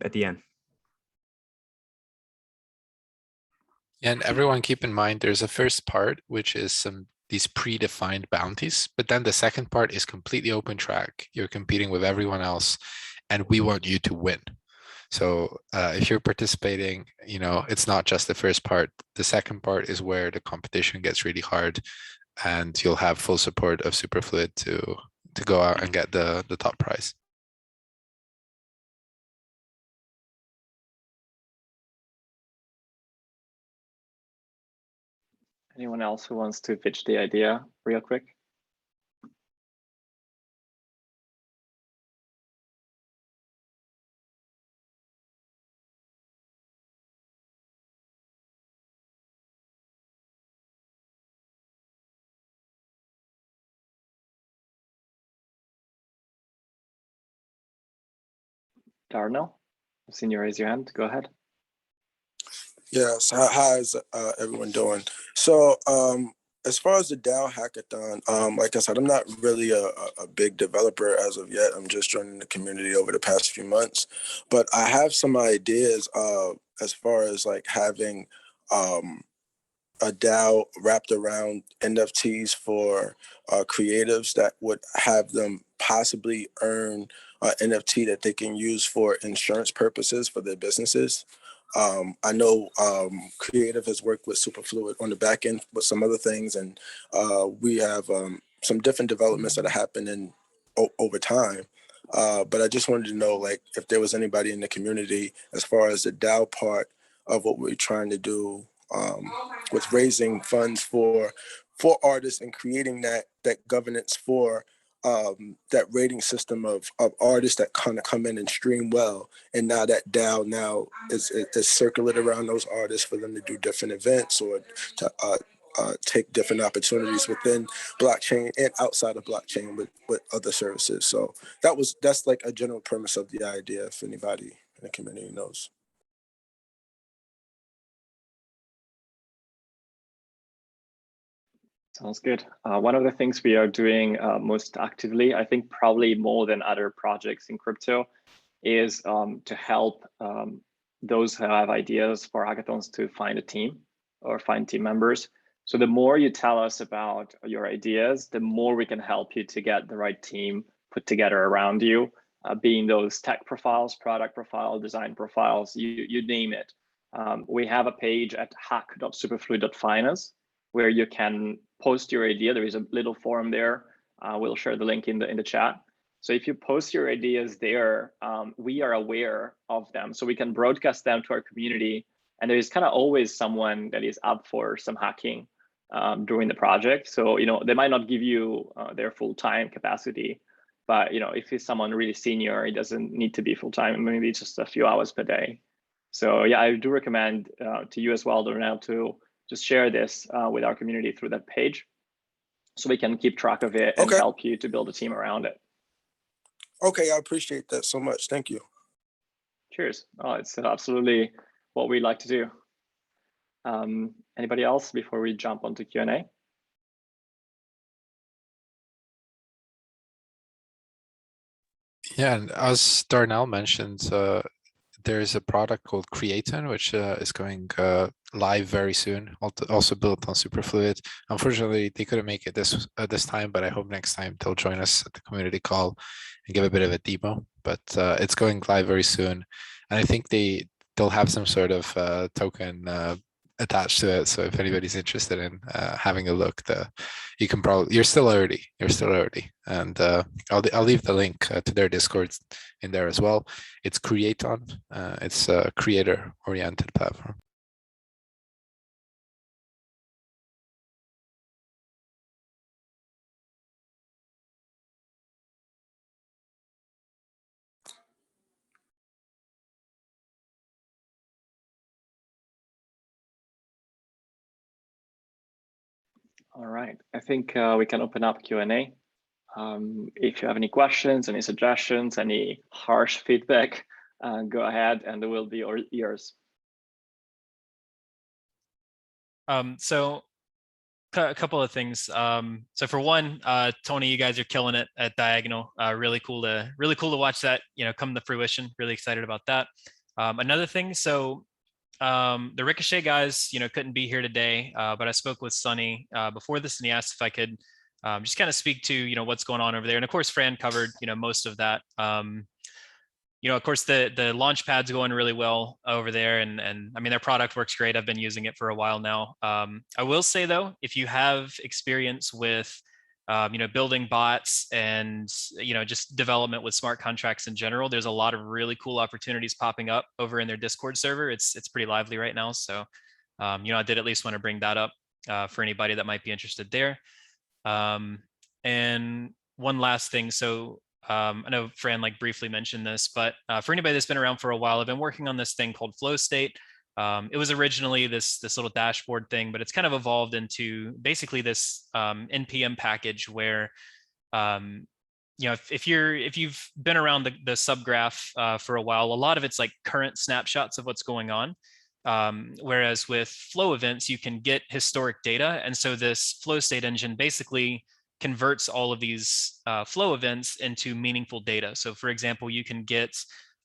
at the end. And everyone keep in mind, there's a first part, which is these predefined bounties, but then the second part is completely open track. You're competing with everyone else, and we want you to win. So if you're participating, it's not just the first part. The second part is where the competition gets really hard, and you'll have full support of Superfluid to go out and get the top prize. Anyone else who wants to pitch the idea real quick? Darnell, I've seen you raise your hand. Go ahead. Yes, how's everyone doing? So as far as the DAO hackathon, like I said, I'm not really a big developer as of yet. I'm just joining the community over the past few months, but I have some ideas as far as like having a DAO wrapped around NFTs for creatives that would have them possibly earn NFT that they can use for insurance purposes for their businesses. I know Creative has worked with Superfluid on the back end with some other things, and we have some different developments that are happening over time. But I just wanted to know, like, if there was anybody in the community as far as the DAO part of what we're trying to do with raising funds for artists and creating that governance for that rating system of artists that kind of come in and stream well, and now that DAO now is circulated around those artists for them to do different events or to take different opportunities within blockchain and outside of blockchain with other services. So that's like a general premise of the idea, if anybody in the community knows. Sounds good. One of the things we are doing most actively, I think probably more than other projects in crypto, is to help those who have ideas for hackathons to find a team or find team members. So the more you tell us about your ideas, the more we can help you to get the right team put together around you, being those tech profiles, product profile, design profiles, you name it. We have a page at hack.superfluid.finance where you can post your idea. There is a little forum there. We'll share the link in the chat. So if you post your ideas there, we are aware of them. So we can broadcast them to our community. And there is kind of always someone that is up for some hacking during the project. So, they might not give you their full-time capacity, but, if it's someone really senior, it doesn't need to be full-time, maybe just a few hours per day. So yeah, I do recommend to you as well, Darnell, to just share this with our community through that page so we can keep track of it and help you to build a team around it. Okay, I appreciate that so much. Thank you. Cheers. Oh, it's absolutely what we like to do. Anybody else before we jump onto Q&A? Yeah, and as Darnell mentioned, there's a product called Creaton, which is going live very soon, also built on Superfluid. Unfortunately, they couldn't make it this time, but I hope next time they'll join us at the community call and give a bit of a demo. But it's going live very soon, and I think they'll have some sort of token attached to it. So if anybody's interested in having a look, you can probably you're still early, and I'll leave the link to their Discord in there as well. It's Creaton. It's a creator-oriented platform. All right, I think we can open up Q&A. If you have any questions, any suggestions, any harsh feedback, go ahead and it will be yours. So a couple of things. So for one, Tony, you guys are killing it at Diagonal. Really cool to watch that, come to fruition. Really excited about that. Another thing, so the Ricochet guys, couldn't be here today, but I spoke with Sunny before this, and he asked if I could just kind of speak to what's going on over there. And of course, Fran covered most of that. Of course, the launch pad's going really well over there, and I mean their product works great. I've been using it for a while now. I will say though, if you have experience with building bots and just development with smart contracts in general, there's a lot of really cool opportunities popping up over in their Discord server. It's pretty lively right now, so I did at least want to bring that up for anybody that might be interested there. And one last thing, so I know Fran briefly mentioned this, but for anybody that's been around for a while, I've been working on this thing called Flow State. It was originally this little dashboard thing, but it's kind of evolved into basically this NPM package where, if you've been around the subgraph for a while, a lot of it's like current snapshots of what's going on. Whereas with flow events, you can get historic data. And so this flow state engine basically converts all of these flow events into meaningful data. So for example, you can get,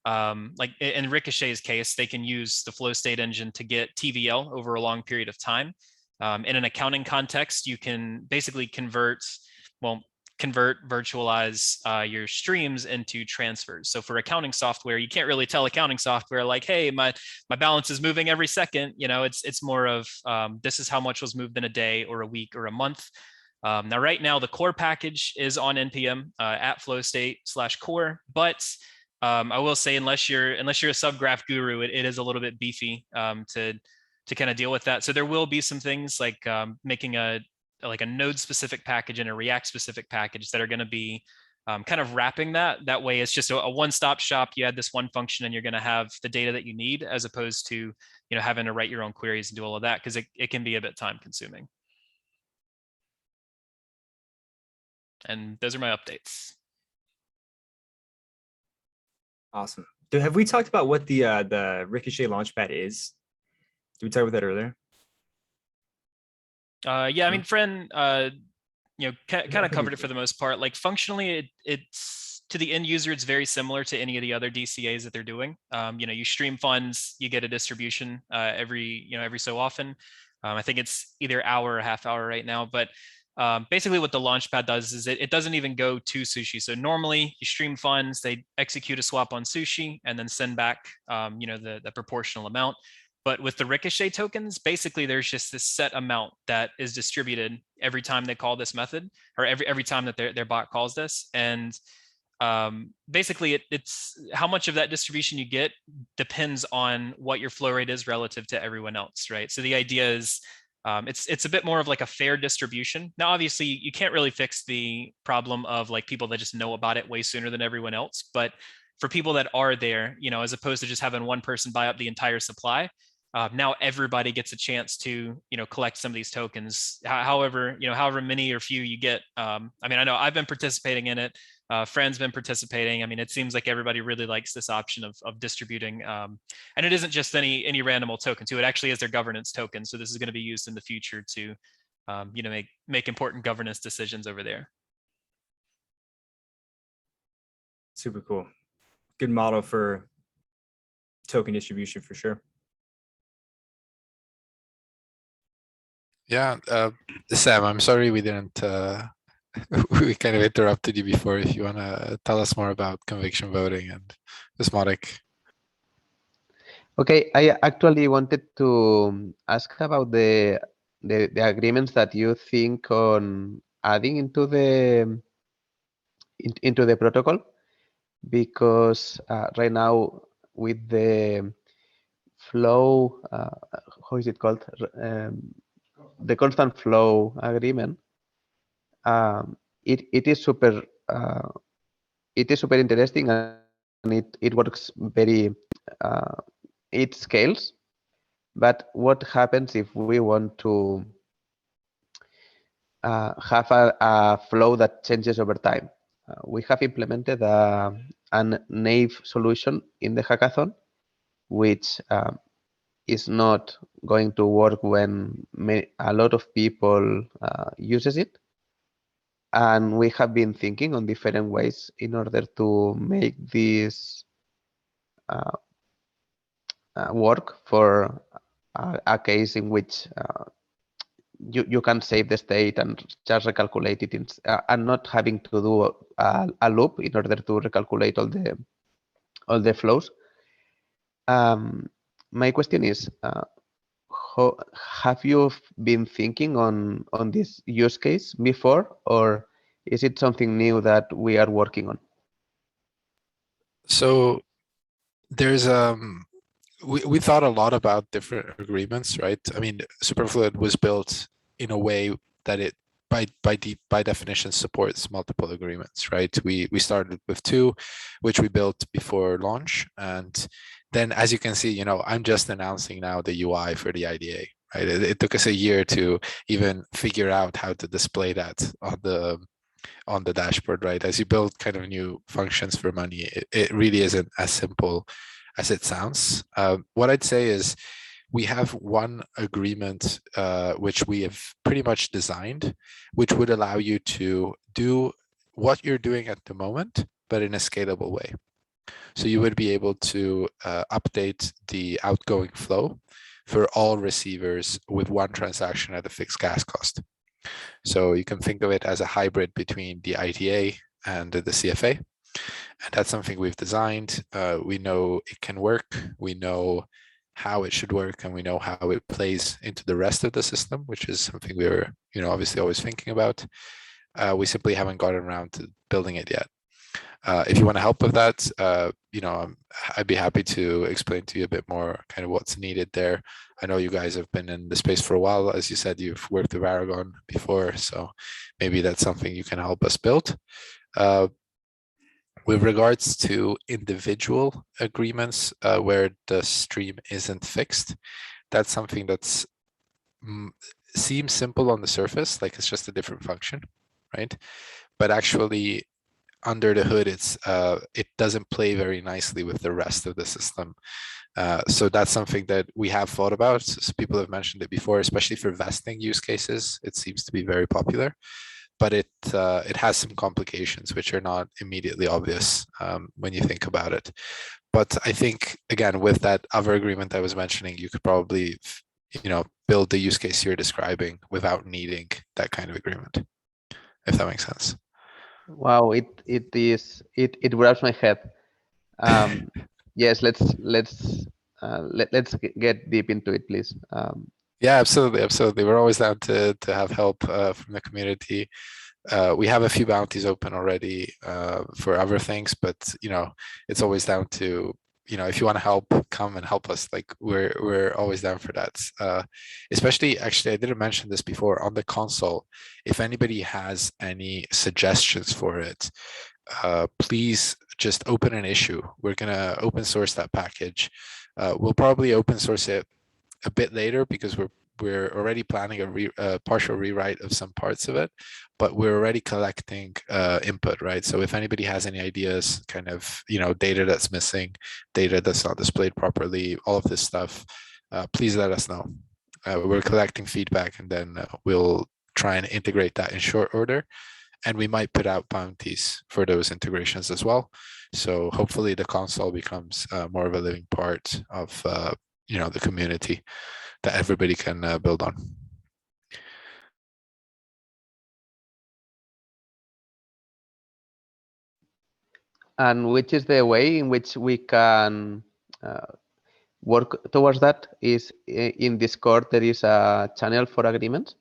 like in Ricochet's case, they can use the flow state engine to get TVL over a long period of time. In an accounting context, you can basically virtualize your streams into transfers. So for accounting software, you can't really tell accounting software like, hey, my balance is moving every second. It's more of this is how much was moved in a day or a week or a month. Now, right now, the core package is on NPM at flowstate/core, but I will say, unless you're a subgraph guru, it is a little bit beefy to kind of deal with that. So there will be some things like making a node specific package and a React specific package that are going to be kind of wrapping that. That way, it's just a one-stop shop. You add this one function, and you're going to have the data that you need, as opposed to having to write your own queries and do all of that, because it can be a bit time consuming. And those are my updates. Awesome. Have we talked about what the Ricochet Launchpad is? Did we talk about that earlier? Yeah, I mean, Fran, kind of covered it for the most part. Like functionally, it's to the end user, it's very similar to any of the other DCAs that they're doing. You stream funds, you get a distribution every so often. I think it's either hour or half hour right now, but basically what the Launchpad does is it doesn't even go to Sushi. So normally you stream funds, they execute a swap on Sushi and then send back, the proportional amount. But with the Ricochet tokens, basically there's just this set amount that is distributed every time they call this method, or every time that their bot calls this. And basically it's how much of that distribution you get depends on what your flow rate is relative to everyone else, right? So the idea is it's a bit more of like a fair distribution. Now, obviously, you can't really fix the problem of like people that just know about it way sooner than everyone else. But for people that are there, as opposed to just having one person buy up the entire supply, now everybody gets a chance to collect some of these tokens. However many or few you get. I mean, I know I've been participating in it. Fran's been participating. I mean, it seems like everybody really likes this option of distributing, and it isn't just any random old token too. It actually is their governance token. So this is going to be used in the future to make important governance decisions over there. Super cool. Good model for token distribution for sure. Yeah, Sam, I'm sorry we didn't we kind of interrupted you before. If you want to tell us more about conviction voting and Desmotic. Okay, I actually wanted to ask about the agreements that you think on adding into the protocol, because right now with the flow, how is it called? The constant flow agreement. It is super interesting, and it works very. It scales, but what happens if we want to have a flow that changes over time? We have implemented a naive solution in the hackathon, which is not going to work when a lot of people uses it. And we have been thinking on different ways in order to make this work for a case in which you can save the state and just recalculate it and not having to do a loop in order to recalculate all the flows. My question is, have you been thinking on this use case before, or is it something new that we are working on? So there's we thought a lot about different agreements, right? I mean, Superfluid was built in a way that it by definition supports multiple agreements, right? We started with 2, which we built before launch, and then as you can see, you know, I'm just announcing now the UI for the IDA, right? It took us a year to even figure out how to display that on the dashboard, right? As you build kind of new functions for money, it really isn't as simple as it sounds. What I'd say is we have one agreement which we have pretty much designed, which would allow you to do what you're doing at the moment, but in a scalable way. So you would be able to update the outgoing flow for all receivers with one transaction at a fixed gas cost. So you can think of it as a hybrid between the ITA and the CFA. And that's something we've designed. We know it can work. We know how it should work, and we know how it plays into the rest of the system, which is something we were, you know, obviously always thinking about. We simply haven't gotten around to building it yet. If you want to help with that, you know, I'd be happy to explain to you a bit more kind of what's needed there. I know you guys have been in the space for a while. As you said, you've worked with Aragon before, so maybe that's something you can help us build. With regards to individual agreements where the stream isn't fixed, that's something that's seems simple on the surface, like it's just a different function, right? But actually, under the hood, it doesn't play very nicely with the rest of the system. So that's something that we have thought about. So people have mentioned it before, especially for vesting use cases. It seems to be very popular, but it has some complications which are not immediately obvious when you think about it. But I think, again, with that other agreement I was mentioning, you could probably, you know, build the use case you're describing without needing that kind of agreement, if that makes sense. Wow, it grabs my head. Yes, let's get deep into it, please. Yeah, absolutely. We're always down to have help from the community. We have a few bounties open already for other things, but you know, it's always down to, you know, if you want to help, come and help us. Like we're always down for that. Especially, actually, I didn't mention this before on the console. If anybody has any suggestions for it, please just open an issue. We're gonna open source that package. We'll probably open source it a bit later because we're already planning a partial rewrite of some parts of it, but we're already collecting input, right? So if anybody has any ideas, kind of, you know, data that's missing, data that's not displayed properly, all of this stuff, please let us know. We're collecting feedback, and then we'll try and integrate that in short order. and we might put out bounties for those integrations as well. So hopefully the console becomes more of a living part of the community that everybody can build on. And which is the way in which we can work towards that? Is in Discord there is a channel for agreements?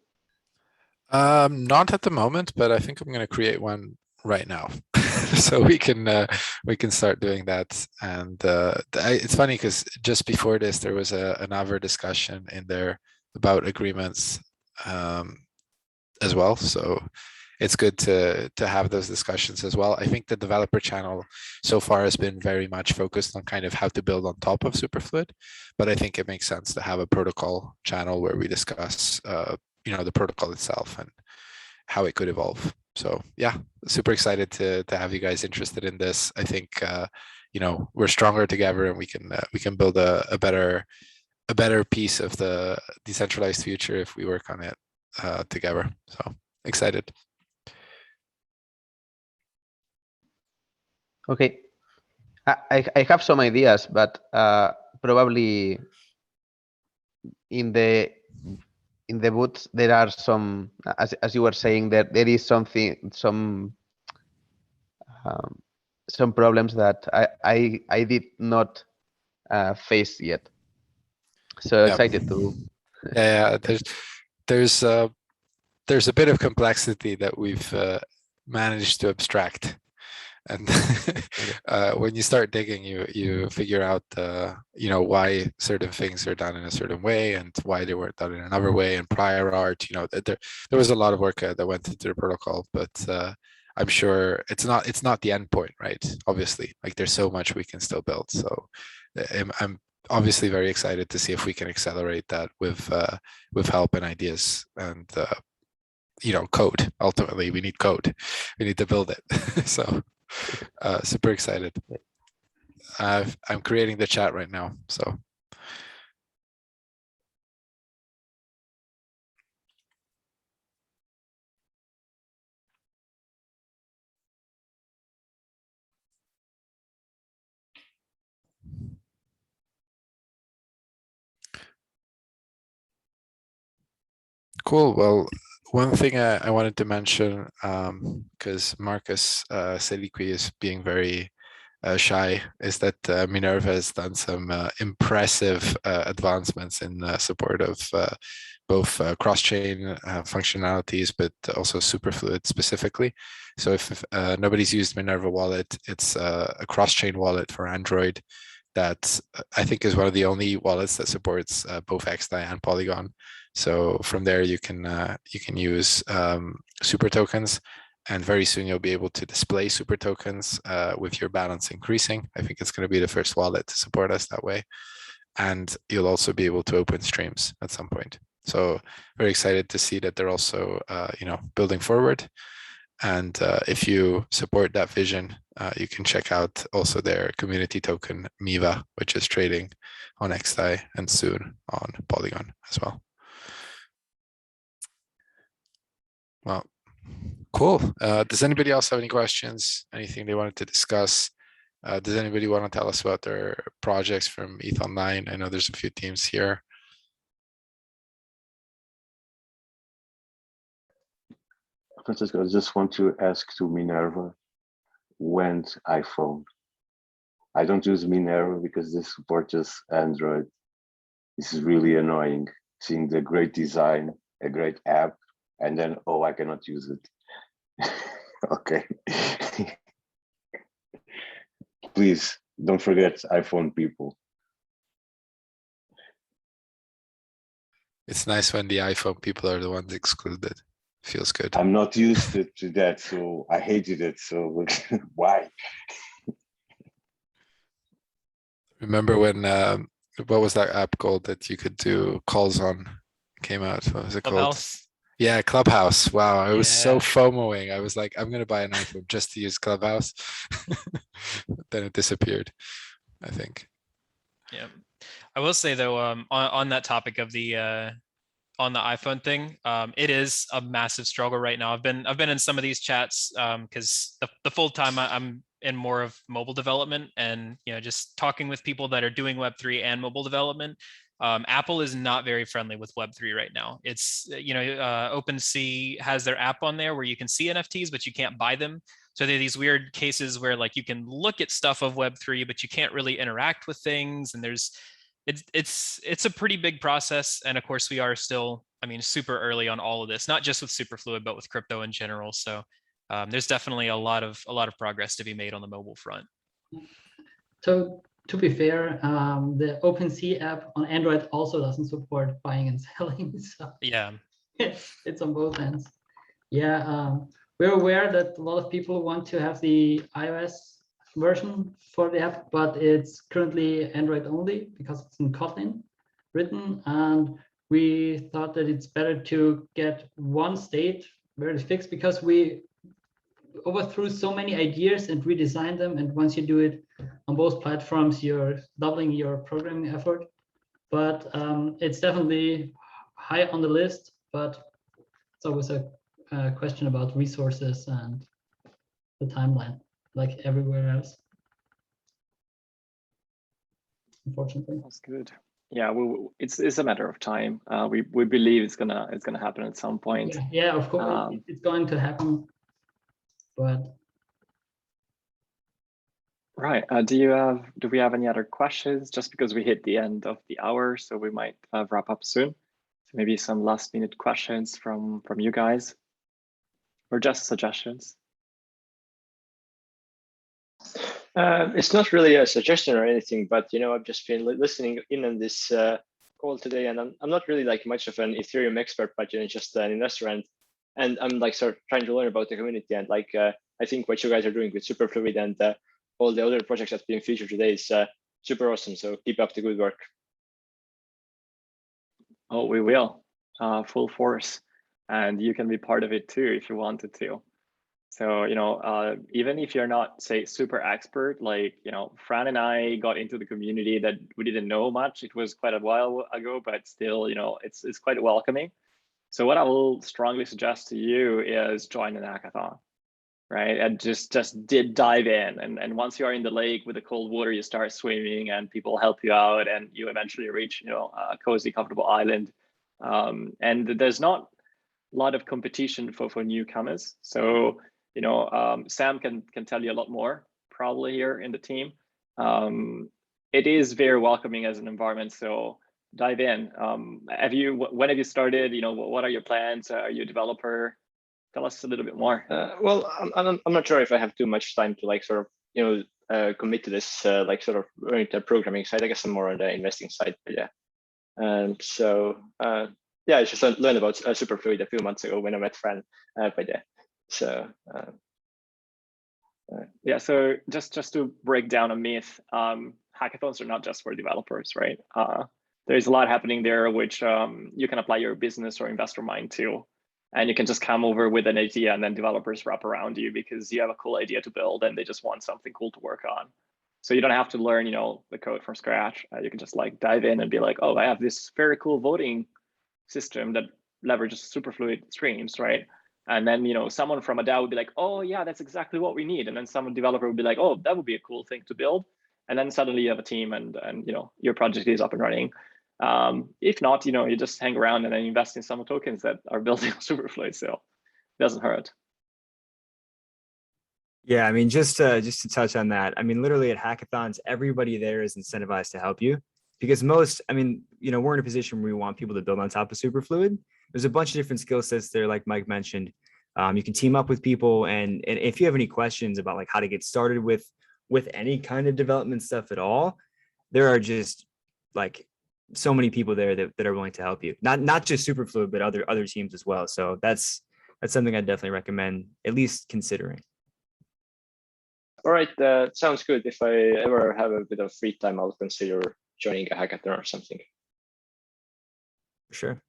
Not at the moment, but I think I'm going to create one right now, so we can start doing that. And it's funny because just before this, there was another discussion in there about agreements as well. So it's good to have those discussions as well. I think the developer channel so far has been very much focused on kind of how to build on top of Superfluid, but I think it makes sense to have a protocol channel where we discuss the protocol itself and how it could evolve. So yeah, super excited to have you guys interested in this. I think we're stronger together, and we can build a better piece of the decentralized future if we work on it together. So excited. Okay, I have some ideas, but probably in the boots there are some, as you were saying, there is some problems that I did not face yet. So excited to. Yeah, there's a bit of complexity that we've managed to abstract. And when you start digging, you figure out why certain things are done in a certain way and why they weren't done in another way. And prior art, there was a lot of work that went into the protocol, but I'm sure it's not the end point, right? Obviously, like there's so much we can still build. So I'm obviously very excited to see if we can accelerate that with help and ideas and code. Ultimately, we need code. We need to build it. So. Super excited. I'm creating the chat right now, so. Cool. Well, one thing I wanted to mention, because Marcus Seliqui is being very shy, is that Minerva has done some impressive advancements in support of both cross-chain functionalities, but also Superfluid specifically. So if nobody's used Minerva Wallet, it's a cross-chain wallet for Android that I think is one of the only wallets that supports both XDAI and Polygon. So from there, you can use super tokens, and very soon you'll be able to display super tokens with your balance increasing. I think it's going to be the first wallet to support us that way. And you'll also be able to open streams at some point. So very excited to see that they're also building forward. And if you support that vision, you can check out also their community token Miva, which is trading on XDAI and soon on Polygon as well. Well, cool. Does anybody else have any questions? Anything they wanted to discuss? Does anybody want to tell us about their projects from ETH Online? I know there's a few teams here. Francisco, I just want to ask to Minerva, when's iPhone? I don't use Minerva because this supports just Android. This is really annoying, seeing the great design, a great app, and then, oh, I cannot use it. Okay. Please don't forget iPhone people. It's nice when the iPhone people are the ones excluded. Feels good. I'm not used to that, so I hated it. So why? Remember when what was that app called that you could do calls on? Came out. What was it Clubhouse. called? Yeah, Clubhouse. Wow, I was so Yeah. FOMOing. I was like, I'm gonna buy an iPhone just to use Clubhouse. Then it disappeared, I think. Yeah, I will say though, on that topic of the on the iPhone thing. It is a massive struggle right now. I've been in some of these chats because the full time I'm in more of mobile development, and just talking with people that are doing Web3 and mobile development. Apple is not very friendly with Web3 right now. It's OpenSea has their app on there where you can see NFTs, but you can't buy them. So there are these weird cases where like you can look at stuff of Web3, but you can't really interact with things, and it's a pretty big process. And of course we are still, super early on all of this, not just with Superfluid, but with crypto in general. So there's definitely a lot of progress to be made on the mobile front. So to be fair, the OpenSea app on Android also doesn't support buying and selling. So yeah, it's on both ends. Yeah, we're aware that a lot of people want to have the iOS version for the app, but it's currently Android only because it's in Kotlin written, and we thought that it's better to get one state where it's fixed, because we overthrew so many ideas and redesigned them, and once you do it on both platforms, you're doubling your programming effort. But it's definitely high on the list, but it's always a question about resources and the timeline, like everywhere else, unfortunately. That's good. Yeah, it's a matter of time. We believe it's gonna happen at some point. Yeah, of course, it's going to happen. But right. Do we have any other questions? Just because we hit the end of the hour, so we might wrap up soon. So maybe some last minute questions from you guys, or just suggestions. It's not really a suggestion or anything, but I've just been listening in on this call today, and I'm not really like much of an Ethereum expert, but just an investor, and I'm like sort of trying to learn about the community, and like I think what you guys are doing with Superfluid and all the other projects that's being featured today is super awesome. So keep up the good work. Oh, we will, full force, and you can be part of it too if you wanted to. So, even if you're not, say, super expert, like, Fran and I got into the community that we didn't know much. It was quite a while ago, but still, it's quite welcoming. So what I will strongly suggest to you is join an hackathon, right? And just dive in. And once you're in the lake with the cold water, you start swimming and people help you out, and you eventually reach, a cozy, comfortable island. And there's not a lot of competition for newcomers. So, Sam can tell you a lot more probably here in the team. It is very welcoming as an environment, so dive in. When have you started? What are your plans? Are you a developer? Tell us a little bit more. Well, I'm not sure if I have too much time to like sort of commit to this like sort of the programming side. I guess I'm more on the investing side, but yeah. So yeah, I just learned about Superfluid a few months ago when I met Fran, but yeah. So yeah, so just to break down a myth, hackathons are not just for developers, right? There's a lot happening there which you can apply your business or investor mind to, and you can just come over with an idea, and then developers wrap around you because you have a cool idea to build and they just want something cool to work on. So you don't have to learn, the code from scratch. You can just like dive in and be like, oh, I have this very cool voting system that leverages Superfluid streams, right? And then, someone from a DAO would be like, oh yeah, that's exactly what we need. And then some developer would be like, oh, that would be a cool thing to build. And then suddenly you have a team and your project is up and running. If not, you just hang around and then invest in some tokens that are building on Superfluid. So it doesn't hurt. Yeah, just to touch on that, literally at hackathons, everybody there is incentivized to help you, because most, we're in a position where we want people to build on top of Superfluid. There's a bunch of different skill sets there, like Mike mentioned. You can team up with people, and if you have any questions about like how to get started with any kind of development stuff at all, there are just like so many people there that are willing to help you. Not just Superfluid, but other teams as well. So that's something I definitely recommend at least considering. All right, sounds good. If I ever have a bit of free time, I'll consider joining a hackathon or something. For sure.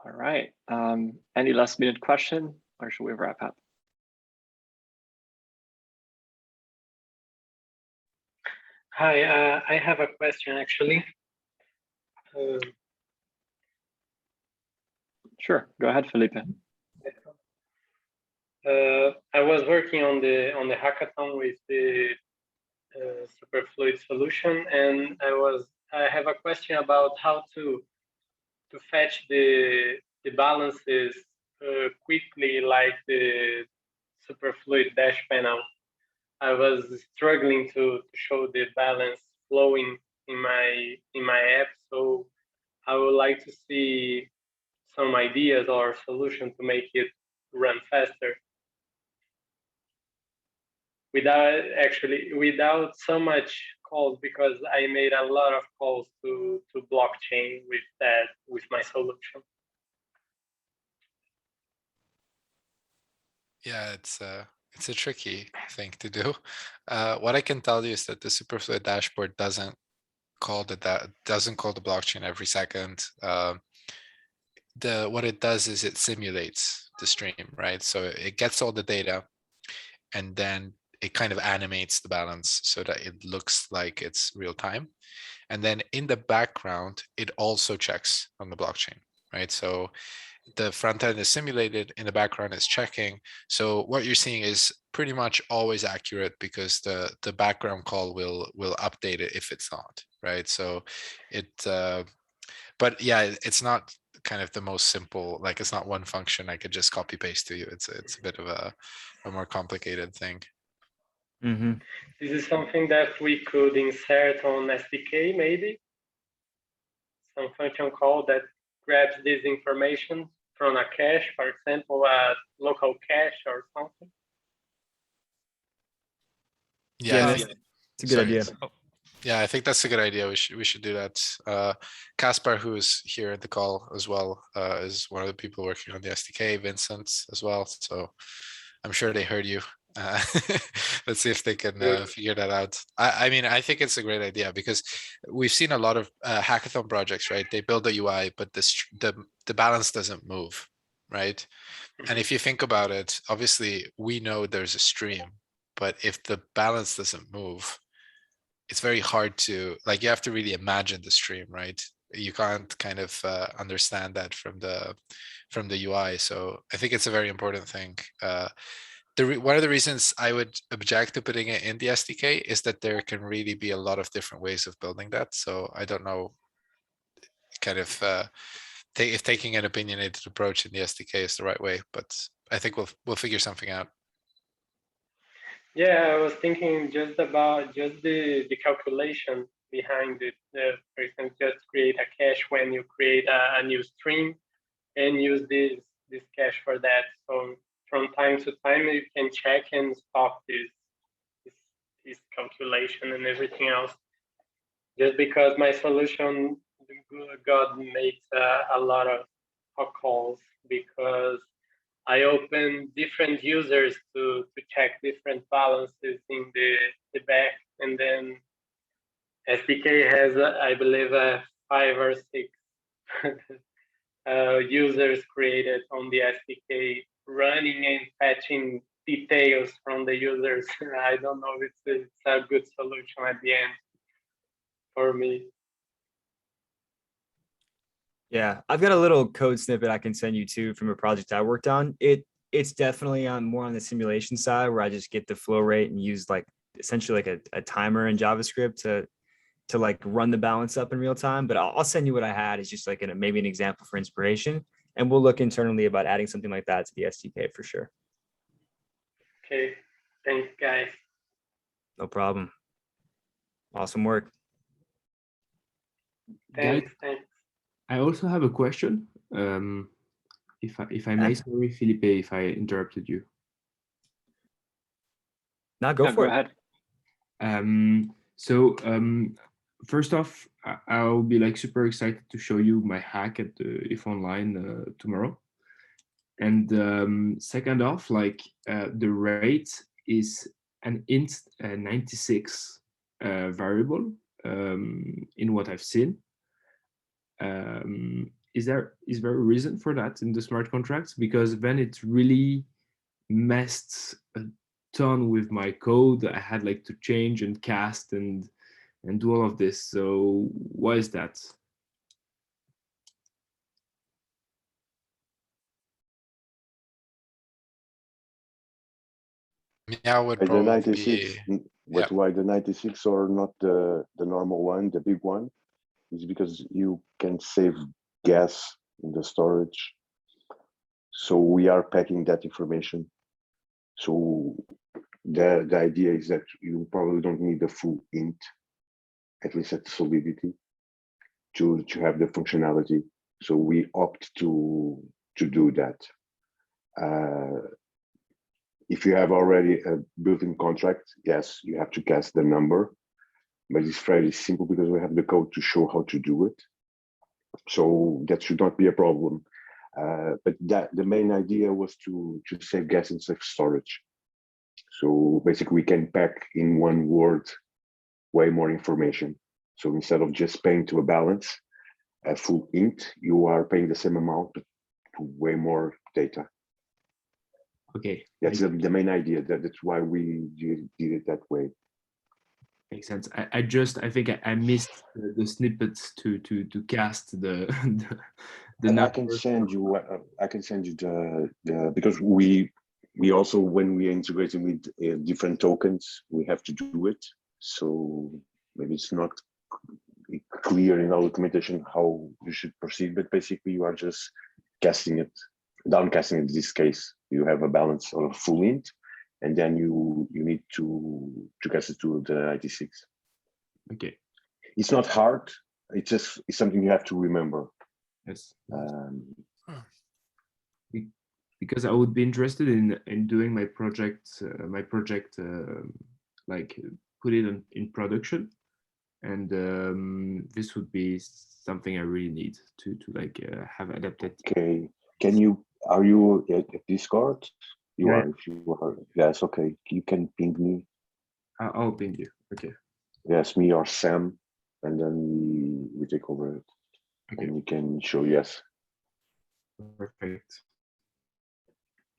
All right. Any last minute question, or should we wrap up? Hi, I have a question actually. Sure, go ahead, Felipe. I was working on the hackathon with the Superfluid solution, and I have a question about how to fetch the balances quickly, like the Superfluid dash panel. I was struggling to show the balance flowing in my app, so I would like to see some ideas or solution to make it run faster without so much calls, because I made a lot of calls to blockchain with my solution. Yeah, it's a tricky thing to do. What I can tell you is that the Superfluid dashboard doesn't call the blockchain every second. What it does is it simulates the stream, right? So it gets all the data, and then it kind of animates the balance so that it looks like it's real time. And then in the background, it also checks on the blockchain, right? So the front end is simulated, in the background is checking. So what you're seeing is pretty much always accurate, because the background call will update it if it's not, right? So it, but yeah, it's not kind of the most simple, like it's not one function I could just copy paste to you. It's a bit of a more complicated thing. Mm-hmm. This is something that we could insert on SDK, maybe some function call that grabs this information from a cache, for example, a local cache or something. Yeah, it's a good idea. Yeah, I think that's a good idea. We should do that. Kaspar, who's here at the call as well, is one of the people working on the SDK. Vincent as well. So I'm sure they heard you. Let's see if they can figure that out. I mean, I think it's a great idea, because we've seen a lot of hackathon projects, right? They build the UI, but the balance doesn't move, right? And if you think about it, obviously we know there's a stream, but if the balance doesn't move, it's very hard to, like, you have to really imagine the stream, right? You can't kind of understand that from the UI. So I think it's a very important thing. One of the reasons I would object to putting it in the SDK is that there can really be a lot of different ways of building that. So I don't know, kind of if taking an opinionated approach in the SDK is the right way, but I think we'll figure something out. Yeah, I was thinking just about the calculation behind it. For example, just create a cache when you create a new stream, and use this cache for that. So from time to time, you can check and stop this calculation and everything else. Just because my solution, God, makes a lot of calls, because I open different users to check different balances in the back, and then SDK has, I believe, 5 or 6 users created on the SDK, running and fetching details from the users. I don't know if it's a good solution at the end for me. Yeah, I've got a little code snippet I can send you to from a project I worked on. It's definitely more on the simulation side, where I just get the flow rate and use like essentially like a timer in JavaScript to like run the balance up in real time. But I'll send you what I had. It's just like maybe an example for inspiration, and we'll look internally about adding something like that to the SDK for sure. Okay, thanks, guys. No problem. Awesome work. Thanks. I also have a question. If I may, sorry, Felipe, if I interrupted you. No, go for it. Ahead. First off, I'll be like super excited to show you my hack at the If Online tomorrow. And second off, like the rate is an int 96 variable in what I've seen. Is there a reason for that in the smart contracts? Because then it really messed a ton with my code. I had like to change and cast and do all of this. So why is that? Meow would The probably 96, be, but why the 96 or not the normal one, the big one? Is because you can save gas in the storage. So we are packing that information. So the idea is that you probably don't need the full int, at least at solidity, to have the functionality. So we opt to do that. If you have already a built-in contract, yes, you have to guess the number, but it's fairly simple because we have the code to show how to do it. So that should not be a problem. But the main idea was to save gas and save storage. So basically we can pack in one word way more information. So instead of just paying to a balance, a full int, you are paying the same amount but to way more data. Okay. That's the main idea. That's why we did it that way. Makes sense. I think I missed the snippets to cast the I can send you the because we also, when we are integrating with different tokens, we have to do it. So maybe it's not clear in our documentation how you should proceed, but basically you are just casting it, downcasting in this case. You have a balance or a full int, and then you need to cast it to the 96. Okay. It's not hard. It's something you have to remember. Yes. Because I would be interested in doing my project, like put it in production, and this would be something I really need to like have adapted. Okay. Are you at Discord? You are. If you are, yes. Okay. You can ping me. I'll ping you. Okay. Yes, me or Sam, and then we take over it. Okay. And you can show yes. Perfect.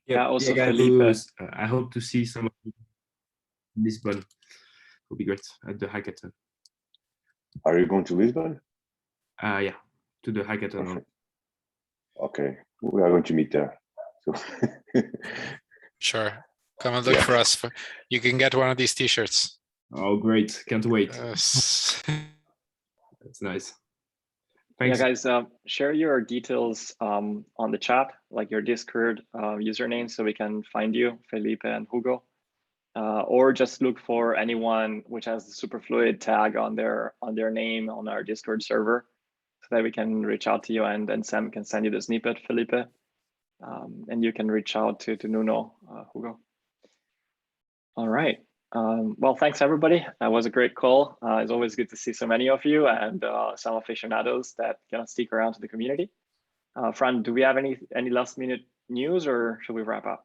Yeah. Also, guys, Felipe. I hope to see some of you in Lisbon. It'll be great at the hackathon. Are you going to Lisbon? Yeah, to the hackathon. Perfect. Okay, we are going to meet there. So sure. Come and look for us. You can get one of these T-shirts. Oh, great! Can't wait. That's nice. Thanks. Yeah, guys, share your details on the chat, like your Discord username, so we can find you, Felipe and Hugo. Or just look for anyone which has the Superfluid tag on their name on our Discord server, so that we can reach out to you, and then Sam can send you the snippet, Felipe, and you can reach out to Nuno, Hugo. All right. Well, thanks everybody. That was a great call. It's always good to see so many of you and some aficionados that can stick around to the community. Fran, do we have any last minute news, or should we wrap up?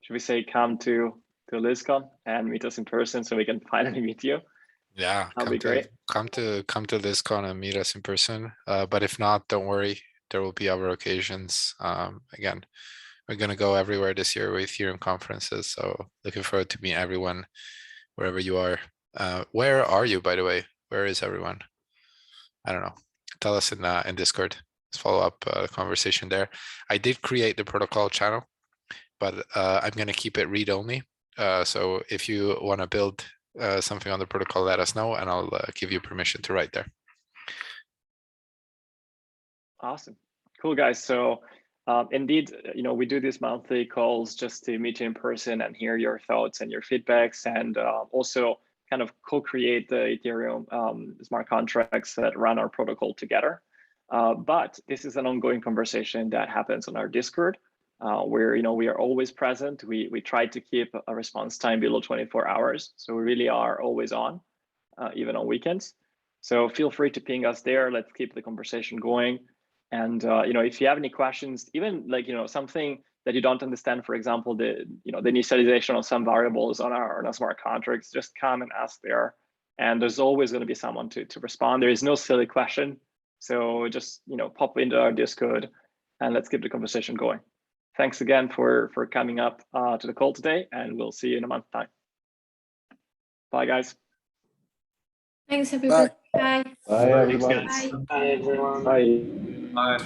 Should we say come to LisCon and meet us in person so we can finally meet you? Yeah, that'd be great. Come to LisCon and meet us in person. But if not, don't worry. There will be other occasions. Again, we're going to go everywhere this year with Ethereum conferences. So looking forward to meet everyone wherever you are. Where are you, by the way? Where is everyone? I don't know. Tell us in Discord. Let's follow up the conversation there. I did create the protocol channel, but I'm going to keep it read only. So if you want to build something on the protocol, let us know, and I'll give you permission to write there. Awesome. Cool, guys. So indeed, we do these monthly calls just to meet you in person and hear your thoughts and your feedbacks, and also kind of co-create the Ethereum smart contracts that run our protocol together. But this is an ongoing conversation that happens on our Discord, where we are always present. We try to keep a response time below 24 hours, so we really are always on, even on weekends. So feel free to ping us there. Let's keep the conversation going. And if you have any questions, even like something that you don't understand, for example, the initialization of some variables on our smart contracts, just come and ask there. And there's always going to be someone to respond. There is no silly question. So just pop into our Discord and let's keep the conversation going. Thanks again for coming up to the call today, and we'll see you in a month's time. Bye, guys. Thanks, everybody. Bye. Bye, everybody. Bye, everyone. Bye. Bye.